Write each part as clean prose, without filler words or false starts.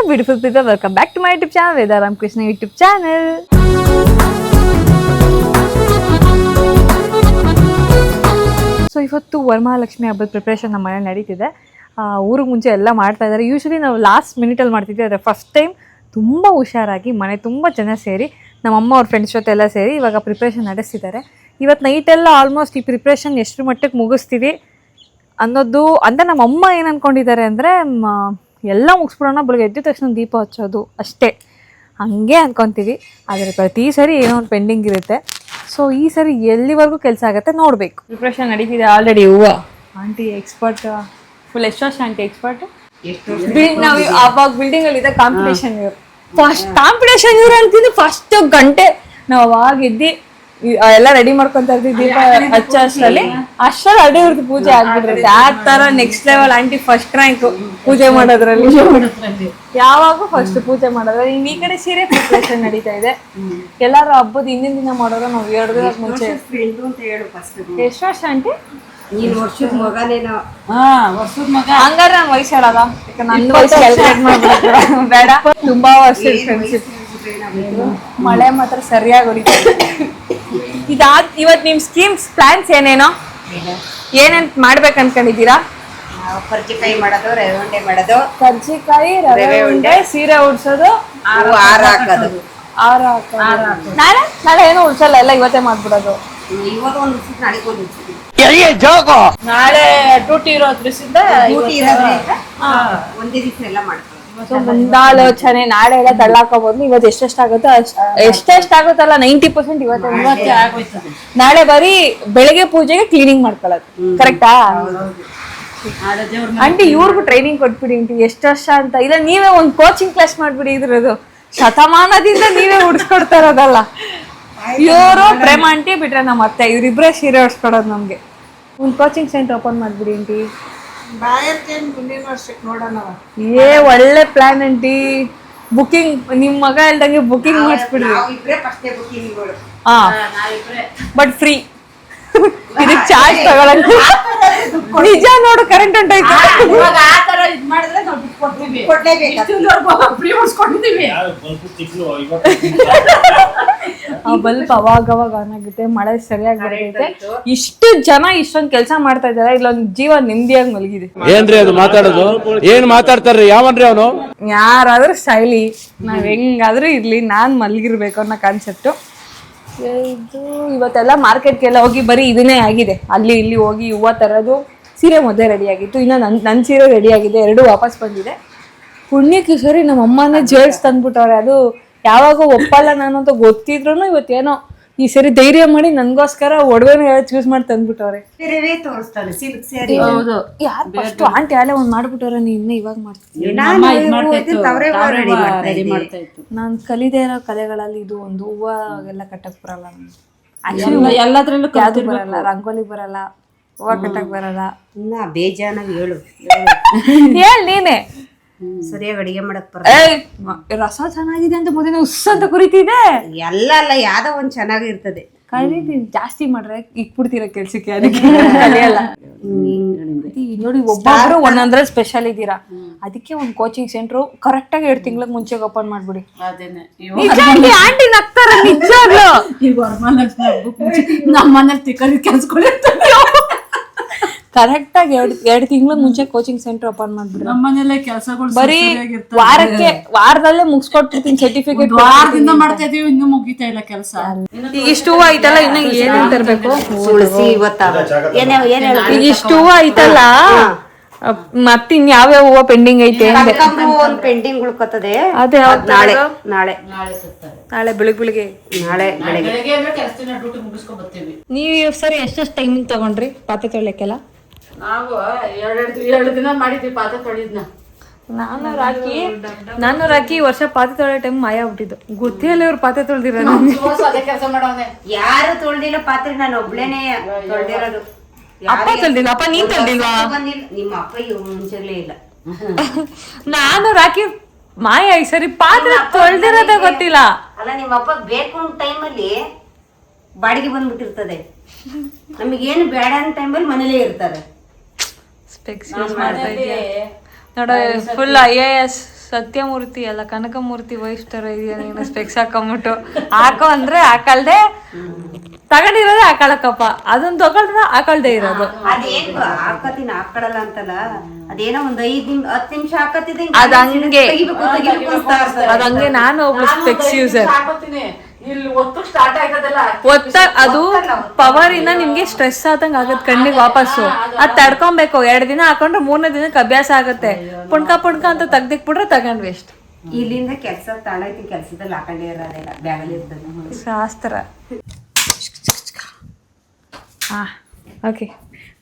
up beautiful people, welcome back to my YouTube channel, Veda Ramakrishna YouTube channel. So ಇವತ್ತು ವರಮಹಾಲಕ್ಷ್ಮಿ ಹಬ್ಬದ preparation ನಮ್ಮ ಮನೇಲಿ ನಡೀತಿದೆ. ಊರಿಗೆ ಮುಂಚೆ ಎಲ್ಲ ಮಾಡ್ತಾ ಇದ್ದಾರೆ. ಯೂಶ್ವಲಿ ನಾವು ಲಾಸ್ಟ್ ಮಿನಿಟಲ್ಲಿ ಮಾಡ್ತಿದ್ವಿ, ಆದರೆ ಫಸ್ಟ್ ಟೈಮ್ ತುಂಬ ಹುಷಾರಾಗಿ ಮನೆ ತುಂಬ ಜನ ಸೇರಿ ನಮ್ಮಮ್ಮ ಅವ್ರ ಫ್ರೆಂಡ್ಸ್ ಜೊತೆ ಎಲ್ಲ ಸೇರಿ ಇವಾಗ ಪ್ರಿಪ್ರೇಷನ್ ನಡೆಸ್ತಿದ್ದಾರೆ. ಇವತ್ತು ನೈಟೆಲ್ಲ ಆಲ್ಮೋಸ್ಟ್ ಈ ಪ್ರಿಪ್ರೇಷನ್ ಎಷ್ಟು ಮಟ್ಟಕ್ಕೆ ಮುಗಿಸ್ತೀವಿ ಅನ್ನೋದು ಅಂತ ನಮ್ಮಮ್ಮ ಏನು ಅಂದ್ಕೊಂಡಿದ್ದಾರೆ ಅಂದರೆ ಎಲ್ಲ ಮುಗಿಸ್ಬಿಡೋಣ, ಬೆಳಗ್ಗೆ ಎದ್ದ ತಕ್ಷಣ ದೀಪ ಹಚ್ಚೋದು ಅಷ್ಟೇ ಹಾಗೆ ಅಂದ್ಕೊತೀವಿ. ಆದರೆ ಪ್ರತಿ ಸರಿ ಏನೋ ಒಂದು ಪೆಂಡಿಂಗ್ ಇರುತ್ತೆ. ಸೊ ಈ ಸರಿ ಎಲ್ಲಿವರೆಗೂ ಕೆಲಸ ಆಗುತ್ತೆ ನೋಡಬೇಕು. ಪ್ರಿಪ್ರೇಷನ್ ನಡೀತಿದೆ ಆಲ್ರೆಡಿ. ಹೂವು ಆಂಟಿ ಎಕ್ಸ್ಪರ್ಟ್, ಫುಲ್ ಎಷ್ಟು ವರ್ಷ ಆಂಟಿ ಎಕ್ಸ್ಪರ್ಟ್. ನಾವು ಆವಾಗ ಬಿಲ್ಡಿಂಗಲ್ಲಿ ಇದೆ ಕಾಂಪಿಟೇಷನ್, ಇವರು ಫಸ್ಟ್ ಕಾಂಪಿಟೇಷನ್ ಇವ್ರು ಅಂತಿದ್ದು ಫಸ್ಟ್ ಗಂಟೆ ನಾವು ಅವಾಗ ಎದ್ದು ಎಲ್ಲ ರೆಡಿ ಮಾಡ್ಕೊಂತ ಇರ್ತೀವಿ. ದೀಪ ಹಚ್ಚ ಅಷ್ಟರಲ್ಲಿ ಅಡಿ ಇವ್ರದ್ದು ಪೂಜೆ ಆಗ್ಬಿಟ್ಟಿರುತ್ತೆ. ಆ ತರ next level aunty first rank ಪೂಜೆ ಮಾಡೋದ್ರಲ್ಲಿ. ಯಾವಾಗೂ ಫಸ್ಟ್ ಪೂಜೆ ಮಾಡೋದ್ರಲ್ಲಿ. ಈ ಕಡೆ ಸೀರೆ ಪ್ರಿಪ್ರೇಷನ್ ನಡೀತಾ ಇದೆ. ಎಲ್ಲಾರು ಹಬ್ಬದ ಹಿಂದಿನ ದಿನ ಮಾಡೋರು ನಾವು 2 ದಿನದ ಮುಂಚೆ. ಎಷ್ಟು ವರ್ಷ ಆಂಟಿ? ಹಂಗಾರೆ ನಾನು ವಯಸ್ಸು ಹೇಳಲ್ಲ, ನನ್ನ ವಯಸ್ಸು ಕ್ಯಾಲ್ಕುಲೇಟ್ ಮಾಡ್ಬಿಡ್ತೀರ ಬೇಡ. ತುಂಬಾ ವರ್ಷ ಫ್ರೆಂಡ್ಶಿಪ್. ಮಳೆ ಮಾತ್ರ ಸರಿಯಾಗಿ ಹೊಡಿತಾ ಇದೆ. ಇವತ್ತು ನಿಮ್ ಸ್ಕೀಮ್ಸ್ ಪ್ಲಾನ್ಸ್ ಏನೇನೋ ಏನೇನ್ ಮಾಡ್ಬೇಕು ಅನ್ಕೊಂಡಿದ್ದೀರಾ? ಕರ್ಜಿಕಾಯಿ ಮಾಡೋದು, ರವೆ ಉಂಡೆ ಮಾಡೋದು. ಕರ್ಜಿಕಾಯಿ, ರವೆ ಉಂಡೆ, ಸೀರೆ ಉಡ್ಸೋದು, ಹಾರ ಹಾಕೋದು. ನಾಳೆ ಏನೋ ಉಡ್ಸಲ್ಲ, ಎಲ್ಲ ಇವತ್ತೇ ಮಾಡ್ಬಿಡೋದು. ಇವತ್ತು ಒಂದು ನಾಳೆಗೆ ಒಂದು ನಾಳೆ ಡ್ಯೂಟಿ ಇರೋದ್ರಿಂದ ಒಂದೇ ದಿವಸ ಎಲ್ಲ ಮಾಡ್ತೀವಿ. ಮುಂದಾಲೋಚನೆ ನಾಳೆ ಎಲ್ಲ ತಳ್ಳಾಕೋಬಹುದು. ಇವತ್ತು ಎಷ್ಟೆಷ್ಟಾಗುತ್ತೋ ಎಷ್ಟೆಷ್ಟಾಗುತ್ತಲ್ಲ 90% ಇವತ್ತೇ ಆಗೋಯ್ತು. ನಾಳೆ ಬರೀ ಬೆಳಗ್ಗೆ ಪೂಜೆಗೆ ಕ್ಲೀನಿಂಗ್ ಮಾಡ್ಕೊಳ್ಳೋದು. ಕರೆಕ್ಟಾ ಆಂಟಿ? ಇವ್ರಿಗೂ ಟ್ರೈನಿಂಗ್ ಕೊಟ್ಬಿಡಿ ಆಂಟಿ. ಎಷ್ಟು ವರ್ಷ ಅಂತ ಇಲ್ಲ, ನೀವೇ ಒಂದು ಕೋಚಿಂಗ್ ಕ್ಲಾಸ್ ಮಾಡ್ಬಿಡಿ. ಇದ್ರದ್ದು ಶತಮಾನದಿಂದ ನೀವೇ ಉಡ್ಸ್ಕೊಡ್ತಾ ಇರೋದಲ್ಲ. ಇವರು ಪ್ರೇಮ ಆಂಟಿ ಬಿಟ್ರೆ ನಮ್ಮ ಅತ್ತೆ, ಇವ್ರಿಬ್ರೇ ಸೀರೆ ಉಡ್ಸ್ಕೊಡೋದು ನಮ್ಗೆ. ಒಂದು ಕೋಚಿಂಗ್ ಸೆಂಟರ್ ಓಪನ್ ಮಾಡ್ಬಿಡಿ ಆಂಟಿ. ಏ ಒಳ್ಳೆ ಪ್ಲಾನ್ ಆಂಟಿ. ಬುಕಿಂಗ್ ನಿಮ್ ಮಗ ಹೇಳ್ದಂಗೆ ಬುಕಿಂಗ್ ಮಾಡಿಸ್ಬಿಡ್ರಿ. ಹಾ, ಬಟ್ ಫ್ರೀ. ಇದಕ್ಕೆ ಚಾರ್ಜ್ ತಗೊಳಂಗ. ನಿಜ ನೋಡು, ಕರೆಂಟ್ ಹೊಂಟೋಯ್ತು. ಬಲ್ಪ್ ಅವಾಗ ಆನ್ ಆಗುತ್ತೆ, ಮಳೆ ಸರಿಯಾಗಿ ಬರ್ತೈತೆ. ಇಷ್ಟು ಜನ ಇಷ್ಟೊಂದು ಕೆಲಸ ಮಾಡ್ತಾ ಇದಾರೆ, ಇಲ್ಲೊಂದು ಜೀವ ನೆಮ್ಮದಿಯಾಗಿ ಮಲಗಿದೆ. ಏನ್ರಿ ಅದು ಮಾತಾಡೋದು? ಏನ್ ಮಾತಾಡ್ತಾರ್ರಿ? ಯಾವನ್ರಿ ಅವನು? ಯಾರಾದ್ರೂ ಶೈಲಿ, ನಾವ್ ಹೆಂಗಾದ್ರೂ ಇರ್ಲಿ, ನಾನ್ ಮಲಗಿರ್ಬೇಕು ಅನ್ನೋ ಕಾನ್ಸೆಪ್ಟು ಇದು. ಇವತ್ತೆಲ್ಲ ಮಾರ್ಕೆಟ್ಗೆಲ್ಲ ಹೋಗಿ ಬರೀ ಇದನ್ನೇ ಆಗಿದೆ. ಅಲ್ಲಿ ಇಲ್ಲಿ ಹೋಗಿ ಹೂವು ತರೋದು. ಸೀರೆ ಮೊದಲೇ ರೆಡಿ ಆಗಿತ್ತು, ಇನ್ನು ನನ್ನ ಸೀರೆ ರೆಡಿ ಆಗಿದೆ, 2 ವಾಪಸ್ ಬಂದಿದೆ. ಪುಣ್ಯಕ್ಕೆ ಸರಿ ನಮ್ಮ ಅಮ್ಮನೇ ಜೇಡ್ಸ್ ತಂದ್ಬಿಟ್ಟವ್ರೆ. ಅದು ಯಾವಾಗ ಒಪ್ಪಲ್ಲ ನಾನು ಅಂತ ಗೊತ್ತಿದ್ರು ಇವತ್ತೇನೋ ಈ ಸರಿ ಧೈರ್ಯ ಮಾಡಿ ನನ್ಗೋಸ್ಕರ ಒಡವೆನ ಚೂಸ್ ಮಾಡಿ ತಂದ್ಬಿಟ್ಟವ್ರೆ. ಹೌದು, ಯಾರು ಫಸ್ಟ್ ಆಂಟಿ ಅಲ್ಲೇ ಒಂದ್ ಮಾಡ್ಬಿಟ್ಟವ್ರೆ. ನೀನ್ ಇವಾಗ ಮಾಡ್ತೀನಿ. ನಾನ್ ಕಲಿದೇ ಇರೋ ಕಲೆಗಳಲ್ಲಿ ಇದು ಒಂದು. ಹೂವ ಎಲ್ಲ ಕಟ್ಟಕ್ ಬರಲ್ಲ, ಎಲ್ಲದ್ರಲ್ಲೂ ಯಾವ್ದು ಬರಲ್ಲ. ರಂಗೋಲಿ ಬರಲ್ಲ, ಹೂವ ಕಟ್ಟಕ್ ಬರಲ್ಲ. ಬೇಜಾನಾಗ ಹೇಳು ಹೇಳ್ ನೀನೆ. ಸರಿಯಾಗಿ ಅಡಿಗೆ ಮಾಡಕ್ ರಸ ಚೆನ್ನಾಗಿದೆ ಅಂತ ಮೊದಲ ಉಸ್ ಅಂತ ಕುರಿತಿದೆ. ಎಲ್ಲ ಅಲ್ಲ, ಯಾವ್ದೋ ಒಂದ್ ಚೆನ್ನಾಗಿರ್ತದೆ. ಕಲಿತೀನಿ, ಜಾಸ್ತಿ ಮಾಡ್ರೆ ಇಕ್ಬಿಡ್ತೀರ ಕೆಲ್ಸಕ್ಕೆ, ಅದಕ್ಕೆ ಕಲಿಯಲ್ಲ. ನೋಡಿ, ಒಬ್ಬೊಬ್ರು ಒಂದೊಂದ್ರಲ್ಲಿ ಸ್ಪೆಷಲ್ ಇದ್ದೀರಾ. ಅದಕ್ಕೆ ಒಂದ್ ಕೋಚಿಂಗ್ ಸೆಂಟ್ರು ಕರೆಕ್ಟ್ ಆಗಿ 2 ತಿಂಗಳಿಗೆ ಮುಂಚೆ ಓಪನ್ ಮಾಡ್ಬಿಡಿ. ಆಂಟಿ ನಗ್ತಾರ ನಿಜಾಗ್ಲೂ. ನಮ್ಮನೇಲಿ ತಿಕ್ಕಲ್ಲಿ ಕೆಲ್ಸಗಳು ಕರೆಕ್ಟ್ ಆಗಿ 2 ತಿಂಗಳ ಮುಂಚೆ ಕೋಚಿಂಗ್ ಸೆಂಟರ್ ಓಪನ್ ಮಾಡ್ಬಿಡ್ರಿ. ನಮ್ಮನೆಲ್ಲ ಕೆಲಸಗಳು ಬರೀ ವಾರದಲ್ಲೇ ಮುಗಿಸ್ಕೊಟ್ಟಿರ್ತೀನಿ. ಸರ್ಟಿಫಿಕೇಟ್ ವಾರದಿಂದ ಮಾಡ್ತಾ ಇದೀವಿ, ಇನ್ನೂ ಮುಗಿತಾ ಇಲ್ಲ ಕೆಲಸ. ಇಷ್ಟು ಹೂವು ಐತಲ್ಲ, ಇನ್ನ ಏನೇನ್ ತರ್ಬೇಕು? ಈಗ ಇಷ್ಟು ಹೂವು ಐತಲ್ಲ, ಮತ್ತೆ ಇನ್ ಯಾವ್ಯಾವ ಹೂವು ಪೆಂಡಿಂಗ್ ಐತೆ? ಒಂದ್ ಪೆಂಡಿಂಗ್ ಉಳ್ಕೊತದೆ. ಅದೇ ನಾಳೆ ಬೆಳಿಗ್ಗೆ ನೀವು ಸರಿ ಎಷ್ಟೆಷ್ಟು ಟೈಮಿಂಗ್ ತಗೊಂಡ್ರಿ ಪಾತ್ರೆ ತೊಳಿಯಕ್ಕೆಲ್ಲ? ನಾವು 2 ದಿನ ಮಾಡಿದ್ವಿ ಪಾತ್ರೆ ತೊಳಿದ್ನ. ನಾನು ರಾಕಿ ವರ್ಷ ಪಾತ್ರೆ ತೊಳೆಯೋ ಟೈಮ್ ಮಾಯ ಆಗ್ಬಿಟ್ಟಿದ್ದು. ಗೊತ್ತಿಲ್ಲ ಇವ್ರು ಪಾತ್ರೆ ತೊಳ್ದಿರ. ಕೆಲಸ ಮಾಡೋನೆ ಯಾರು ತೊಳ್ದಿಲ್ಲ ಪಾತ್ರೆ, ನಾನು ಒಬ್ಳೇನೆ ತೊಳ್ದಿರೋದು. ಅಪ್ಪ ತೊಳ್ದಿಲ್ಲ? ಅಪ್ಪ ನೀನ್ ತೊಳ್ದಿಲ್ವಾ? ನಿಮ್ಮ ಅಪ್ಪ ಮುಂಚೆಲೇ ಇಲ್ಲ. ನಾನು ರಾಕಿ ಮಾಯ ಈ ಸರಿ ಪಾತ್ರೆ ತೊಳ್ದಿರೋದೇ ಗೊತ್ತಿಲ್ಲ. ಅಲ್ಲ, ನಿಮ್ಮ ಅಪ್ಪ ಬೇಕು ಅನ್ನೋ ಟೈಮಲ್ಲಿ ಬಾಡಿಗೆ ಬಂದ್ಬಿಟ್ಟಿರ್ತದೆ. ನಮಗೇನು ಬೇಡ ಅನ್ನೋ ಟೈಮಲ್ಲಿ ಮನೇಲೇ ಇರ್ತಾರೆ. ನೋಡ, ಫುಲ್ IAS ಸತ್ಯಮೂರ್ತಿ ಅಲ್ಲ ಕನಕಮೂರ್ತಿ ವೈಷ್ಣರ ಇದೆಯಾ ನೀನು ಸ್ಪೆಕ್ಸ್ ಹಾಕೊಂಬಿಟ್ಟು ಹಾಕೋ ಅಂದ್ರೆ ಹಾಕಲ್ದೆ ತಗೊಂಡಿರೋದೇ ಹಾಕೊಳಕಪ್ಪ ಅದನ್ನ ತಗೊಳ್ದ್ರೆ ಹಾಕೊಳ್ದೆ ಇರೋದು. ಅದೇನು ಹಾಕತೀನಿ ಹಾಕಡಲ್ಲ ಅಂತಲ್ಲ, ಅದೇನೋ ಒಂದ್ 10 ನಿಮಿಷ ಹಾಕತ್ತಿದ್ದೆ ಅದ್ ಹಂಗೆ ಅದಂಗೆ. ನಾನು ಒಬ್ಳು ಸ್ಪೆಕ್ಸ್ ಯೂಸರ್. ಹಾಕೋತೀನಿ ಇಲ್ಲಿ ಒತ್ತು ಸ್ಟಾರ್ಟ್ ಆಯ್ತದಲ್ಲ ಅದು ಪವರ್ ಇಂದ ನಿಮ್ಗೆ ಸ್ಟ್ರೆಸ್ ಆದಂಗ ಆಗತ್ ಕಣ್ಣಿಗೆ ವಾಪಸ್ಸು. ಅದ್ ತಡ್ಕೊಬೇಕು. 2 ದಿನ ಹಾಕೊಂಡ್ರೆ 3ನೇ ದಿನಕ್ಕೆ ಅಭ್ಯಾಸ ಆಗತ್ತೆ. ಪುಣ್ಕ ಅಂತ ತೆಗ್ದಿಕ್ಬಿಟ್ರೆ ತಗೊಂಡ್ ವೇಸ್ಟ್. ಇಲ್ಲಿಂದ ಕೆಲಸ ತಾಳೈತಿ, ಕೆಲ್ಸದಲ್ಲಿ ಹಾಕೊಂಡೇ ಇರೋದಿಲ್ಲ, ಬ್ಯಾಗಲ್ಲಿ ಇರ್ತದೆ ಶಾಸ್ತ್ರ. ಹಾ ಓಕೆ.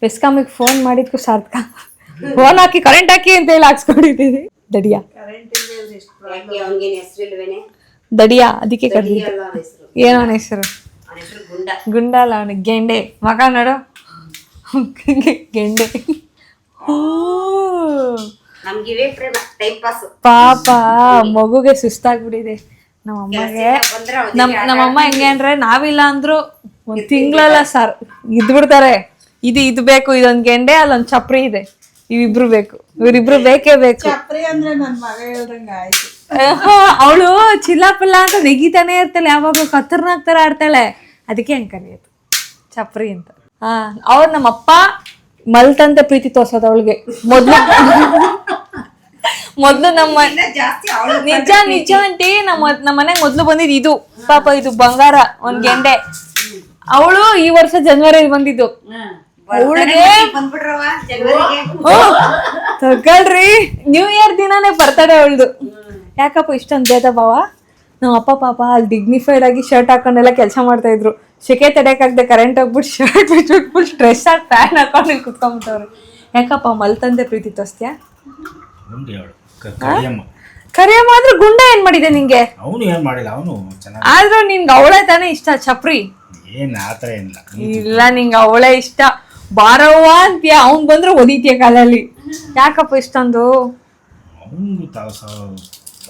ಬೆಸ್ಕಾಮಿಗೆ ಫೋನ್ ಮಾಡಿದ್ಕು ಸಾರ್ಥಕ. ಫೋನ್ ಹಾಕಿ ಕರೆಂಟ್ ಹಾಕಿ ಅಂತ ಹೇಳಿ ಹಾಕ್ಸ್ಕೊಂಡಿದ್ದೀನಿ. ದಡಿಯಾ ಅವನಿಗೇನು ಹೆಸರಿಲ್ವೇನೆ? ದಡಿಯಾ ಅದಕ್ಕೆ ಕರ್ದಿದ್ದು. ಏನೋ ಅವನ ಹೆಸರು? ಗುಂಡ ಅಲ್ಲ, ಅವನಿಗೆ ಗೆಂಡೆ. ಮಗ ನೋಡು ಗೆಂಡೆ. ನಮ್ಗಿವೇ ಪ್ರೇಮ, ಟೈಮ್ ಪಾಸ್. ಪಾಪ ಮಗುಗೆ ಸುಸ್ತಾಗ್ಬಿಟ್ಟಿದೆ. ನಮ್ಮಮ್ಮ ಹೆಂಗೆ ಅಂದ್ರೆ ನಾವಿಲ್ಲ ಅಂದ್ರು 1 ತಿಂಗಳಲ್ಲ ಸರ್ ಇದ್ಬಿಡ್ತಾರೆ. ಇದು ಬೇಕು, ಇದೊಂದ್ ಗೆಂಡೆ, ಅಲ್ಲೊಂದ್ ಚಪ್ರಿ ಇದೆ, ಇವಿಬ್ರು ಬೇಕು, ಇವ್ರಿಬ್ರು ಬೇಕೇ ಬೇಕು. ಅವಳು ಚಿಲ್ಲಪಲ್ಲ ಅಂತ ನೆಗಿತಾನೆ ಇರ್ತಾಳೆ, ಯಾವಾಗ ಕತ್ತರ್ನಾಗ್ ತರ ಆಡ್ತಾಳೆ. ಅದಕ್ಕೆ ಹೆಂಗ್ ಕರೆಯೋದು ಚಪ್ರಿ ಅಂತ. ಅವ್ರು ನಮ್ಮಪ್ಪ ಮಲ್ತಂತೆ ಪ್ರೀತಿ ತೋರ್ಸೋದು ಅವಳಿಗೆ. ಮೊದ್ಲು ನಮ್ಮ ನಿಜ ಅಂಟಿ ನಮ್ಮ ಮನೆಗ್ ಮೊದ್ಲು ಬಂದಿದ್ ಇದು. ಪಾಪ ಇದು ಬಂಗಾರ, ಒಂದ್ ಗೆಂಡೆ. ಅವಳು ಈ ವರ್ಷ ಜನವರಿ ಬಂದಿದ್ದು. ಅವಳಿಗೆ ತಗೊಳ್ರಿ ನ್ಯೂ ಇಯರ್ ದಿನಾನೇ ಬರ್ತಾಳೆ ಅವಳ್ದು. ಯಾಕಪ್ಪ ಇಷ್ಟೊಂದು ಭೇದ ಭಾವ? ನಮ್ಮ ಅಪ್ಪ ಪಾಪ ಅಲ್ಲಿ ಡಿಗ್ನಿಫೈಡ್ ಆಗಿ ಶರ್ಟ್ ಹಾಕೊಂಡೆಲ್ಲ ಕೆಲಸ ಮಾಡ್ತಾ ಇದ್ರು. ಸೆಕೆ ತಡೆಯಕ್ಕಾಗದೆ ಕರೆಂಟ್ ಹೋಗ್ಬಿಟ್ಟು ಶರ್ಟ್ ಬಿಟ್ಬಿಟ್ಟು ಸ್ಟ್ರೆಸ್ ಆಗಿ ಫ್ಯಾನ್ ಹಾಕೊಂಡು ಇಲ್ಲಿ ಕುತ್ಕೊಂಡ್ಬಿಟ್ಟವ್ರು. ಯಾಕಪ್ಪ ಮಲ್ತಂದೆ ಪ್ರೀತಿ ತೋರಿಸ್ತೀಯಾ? ಕರಿಯಮ್ಮ ಆದ್ರೂ ಗುಂಡ ಏನ್ ಮಾಡಿದೆ ನಿಂಗೆ? ಅವನು ಏನ್ ಮಾಡಿಲ್ಲ, ಅವನು ಆದ್ರೂ ನಿನ್ಗೆ ಅವಳೇ ತಾನೇ ಇಷ್ಟ ಚಪ್ರಿ? ಏನ್ ಆತರ ಏನಿಲ್ಲ. ಇಲ್ಲ ನಿಂಗೆ ಅವಳೇ ಇಷ್ಟ. ಬಾರವ್ವ ಅಂತೀಯ, ಅವ್ನ್ ಬಂದ್ರೆ ಒದಿತೀಯ ಕಾಲಲ್ಲಿ. ಯಾಕಪ್ಪ ಇಷ್ಟೊಂದು?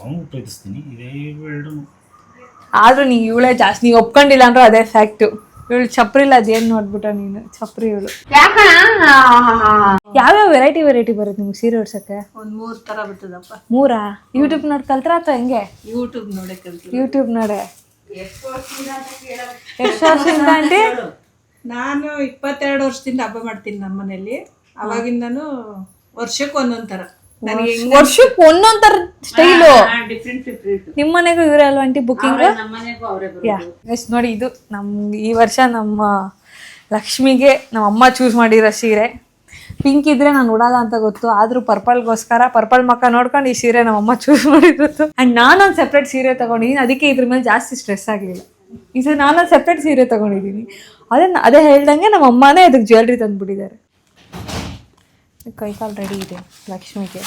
ಅವನು ಪ್ರೀತಿಸ್ತೀನಿ, ಇದೇ ಎರಡು. ಆದ್ರೂ ನೀ ಇವಳೇ ಜಾಸ್ತಿ, ನೀ ಒಪ್ಕೊಂಡಿಲ್ಲ ಅಂದ್ರೆ ಅದೇ ಫ್ಯಾಕ್ಟ್. ಇವಳು ಚಪ್ರಿ ಇಲ್ಲ, ಅದೇನ್ ನೋಡ್ಬಿಟ್ಟ ನೀನು ಚಪ್ರಿ ಇವಳು. ಯಾವ್ಯಾವ ವೆರೈಟಿ ಬರುತ್ತೆ ನಿಮ್ಗೆ ಸೀರೆ ಉಡ್ಸಕ್ಕೆ? ಒಂದ್ 3 ತರ ಬರ್ತದಪ್ಪ. 3 ಯೂಟ್ಯೂಬ್ ನೋಡಿ ಕಲ್ತ್ರ ಅಥವಾ ಹೆಂಗೆ? ಯೂಟ್ಯೂಬ್ ನೋಡೇ ಕಲ್ತೀನಿ. ಯೂಟ್ಯೂಬ್ ನೋಡೆ. ಎಷ್ಟು ವರ್ಷದಿಂದ ಆಂಟಿ? ನಾನು 22 ವರ್ಷದಿಂದ ಹಬ್ಬ ಮಾಡ್ತೀನಿ ನಮ್ಮ ಮನೇಲಿ. ಅವಾಗಿಂದನು ವರ್ಷಕ್ಕೆ ಒಂದೊಂದ್ ತರ. ವರ್ಷಕ್ಕೆ ಒಂದೊಂದ್ ತರ ಸ್ಟೈಲು. ನಿಮ್ ಮನೆಗೂ ಇವ್ರೆ ಅಲ್ವಾ ಆಂಟಿ ಬುಕ್ಕಿಂಗ್? ಎಷ್ಟ್ ನೋಡಿ, ಇದು ಈ ವರ್ಷ ನಮ್ಮ ಲಕ್ಷ್ಮಿಗೆ ನಮ್ಮ ಅಮ್ಮ ಚೂಸ್ ಮಾಡಿರೋ ಸೀರೆ. ಪಿಂಕ್ ಇದ್ರೆ ನಾನು ಉಡಲ್ಲ ಅಂತ ಗೊತ್ತು, ಆದ್ರೂ ಪರ್ಪಲ್ಗೋಸ್ಕರ ಪರ್ಪಲ್ ಮಕ್ಕ ನೋಡ್ಕೊಂಡು ಈ ಸೀರೆ ನಮ್ಮಮ್ಮ ಚೂಸ್ ಮಾಡಿರೋದು. ಅಂಡ್ ನಾನೊಂದು ಸೆಪ್ರೇಟ್ ಸೀರೆ ತಗೊಂಡಿದ್ದೀನಿ, ಅದಕ್ಕೆ ಇದ್ರ ಮೇಲೆ ಜಾಸ್ತಿ ಸ್ಟ್ರೆಸ್ ಆಗಲಿಲ್ಲ. ಈ ಸರಿ ನಾನೊಂದು ಸೆಪ್ರೇಟ್ ಸೀರೆ ತಗೊಂಡಿದ್ದೀನಿ. ಅದೇ ಹೇಳ್ದಂಗೆ ನಮ್ಮ ಅಮ್ಮನೇ ಅದಕ್ಕೆ ಜ್ಯುವೆಲ್ರಿ ತಂದ್ಬಿಟ್ಟಿದ್ದಾರೆ. ಕೈಕಾಲು ರೆಡಿ ಇದೆ ಲಕ್ಷ್ಮಿಗೆ.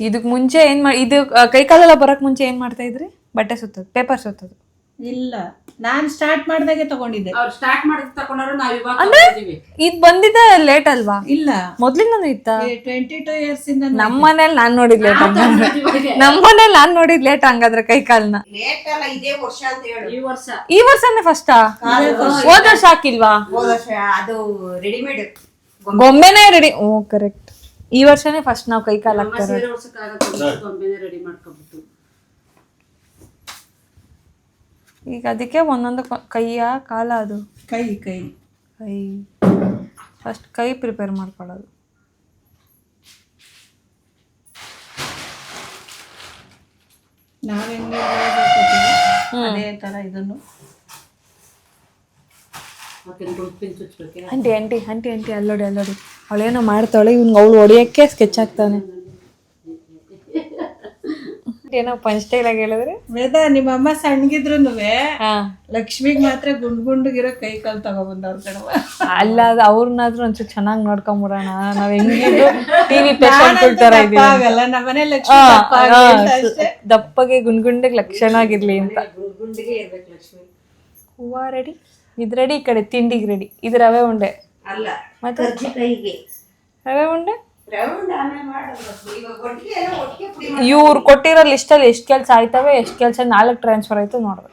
ಇದಕ್ಕೆ ಮುಂಚೆ ಇದು ಕೈಕಾಲೆಲ್ಲ ಬರೋಕ್ಕೆ ಮುಂಚೆ ಏನು ಮಾಡ್ತಾ ಇದ್ರಿ? ಬಟ್ಟೆ ಸುತ್ತೋದು, ಪೇಪರ್ ಸುತ್ತೋದು? ಇಲ್ಲ, ನಾನ್ ಸ್ಟಾರ್ಟ್ ಮಾಡ್ದಾಗೆ ತಗೊಂಡಿದ್ದೆ. ಅವ್ರು ಸ್ಟಾರ್ಟ್ ಮಾಡಿದ್ ತಕೊಂಡ್ರು ನಾವ್ ಇವಾಗ ಅಂದ್ರೆ ಇದು ಬಂದಿದ್ದ ಲೇಟ್ ಅಲ್ವಾ? ಇಲ್ಲ, ಮೊದ್ಲಿಂದನೂ ಇತ್ತ? 22 ಇಯರ್ಸ್ ಇಂದ. ನಮ್ಮ ಮನೇಲಿ ನಾನ್ ನೋಡಿದ್ ಲೇಟ್ ಹಂಗಾದ್ರೆ ಕೈ ಕಾಲ್ನ. ಲೇಟ್ ಅಲ್ಲ, ಇದೇ ವರ್ಷ ಅಂತ ಹೇಳು. ಈ ವರ್ಷನೇ ಫಸ್ಟಾ? ಹೋದ ವರ್ಷ ಹಾಕಿಲ್ವಾ? ಅದು ರೆಡಿಮೇಡ್ ಗೊಂಬೆನೇ ರೆಡಿ. ಓ ಕರೆಕ್ಟ್, ಈ ವರ್ಷನೇ ಫಸ್ಟ್ ನಾವು ಕೈ ಕಾಲು ಹಾಕ್ತಾರೆ. ರೆಡಿ ಮಾಡ್ಕೊಬಿಟ್ಟು ಈಗ ಅದಕ್ಕೆ ಒಂದೊಂದು ಕೈಯ ಕಾಲ, ಅದು ಕೈ ಫಸ್ಟ್ ಕೈ ಪ್ರಿಪೇರ್ ಮಾಡ್ಕೊಳ್ಳೋದು. ನಾವೆಂಗೆ ಅದೇ ತರ ಇದನ್ನು. ಆಂಟಿ ಅಲ್ಲೋಡಿ ಅವಳೇನೋ ಮಾಡ್ತಾಳೆ, ಇವ್ನಿಗೆ ಅವಳು ಹೊಡಿಯೋಕ್ಕೆ ಸ್ಕೆಚ್ ಆಗ್ತಾನೆ. ಏನೋ ಪಂಚ್ ಸ್ಟೈಲ್ ಆಗಿ ಹೇಳಿದ್ರೆ ವೇದ, ನಿಮ್ಮ ಅಮ್ಮ ಸಣ್ಣಗಿದ್ರುನುವೆ ಲಕ್ಷ್ಮಿಗ್ ಮಾತ್ರ ಗುಂಡ್ಗಿರೋ ಕೈ ಕಾಲ್ ತಗೊಬಂದವ್ರ ಕಣವ. ಅಲ್ಲ, ಅದು ಅವ್ರನ್ನಾದ್ರೂ ಒಂಚೂರು ಚೆನ್ನಾಗಿ ನೋಡ್ಕೊಂಬಿಡೋಣ. ನಾವ್ ಹೆಂಗಿದ್ರು ಟಿವಿ ಪೇಷಂಟ್ ತರ ಆಗಲ್ಲ, ನಮ್ಮನೆ ಲಕ್ಷ್ಮಿ ದಪ್ಪಗೆ ಗುಂಡ್ಗೆ ಲಕ್ಷಣ ಆಗಿರ್ಲಿ ಅಂತ. ಲಕ್ಷ್ಮಿ ಹೂವ ರೆಡಿ, ಇದ್ ರೆಡಿ, ಈ ಕಡೆ ತಿಂಡಿಗೆ ರೆಡಿ. ಇದು ರವೆ ಉಂಡೆ ಅಲ್ಲ, ಮತ್ತೆ ಕೈಗೆ ರವೆ ಉಂಡೆ. ಇವ್ರು ಕೊಟ್ಟಿರೋ ಲಿಸ್ಟಲ್ಲಿ ಎಷ್ಟು ಕೆಲಸ ಆಯ್ತವೆ, ಎಷ್ಟು ಕೆಲಸ ನಾಳೆ ಟ್ರಾನ್ಸ್ಫರ್ ಆಯ್ತು ನೋಡ್ರಿ.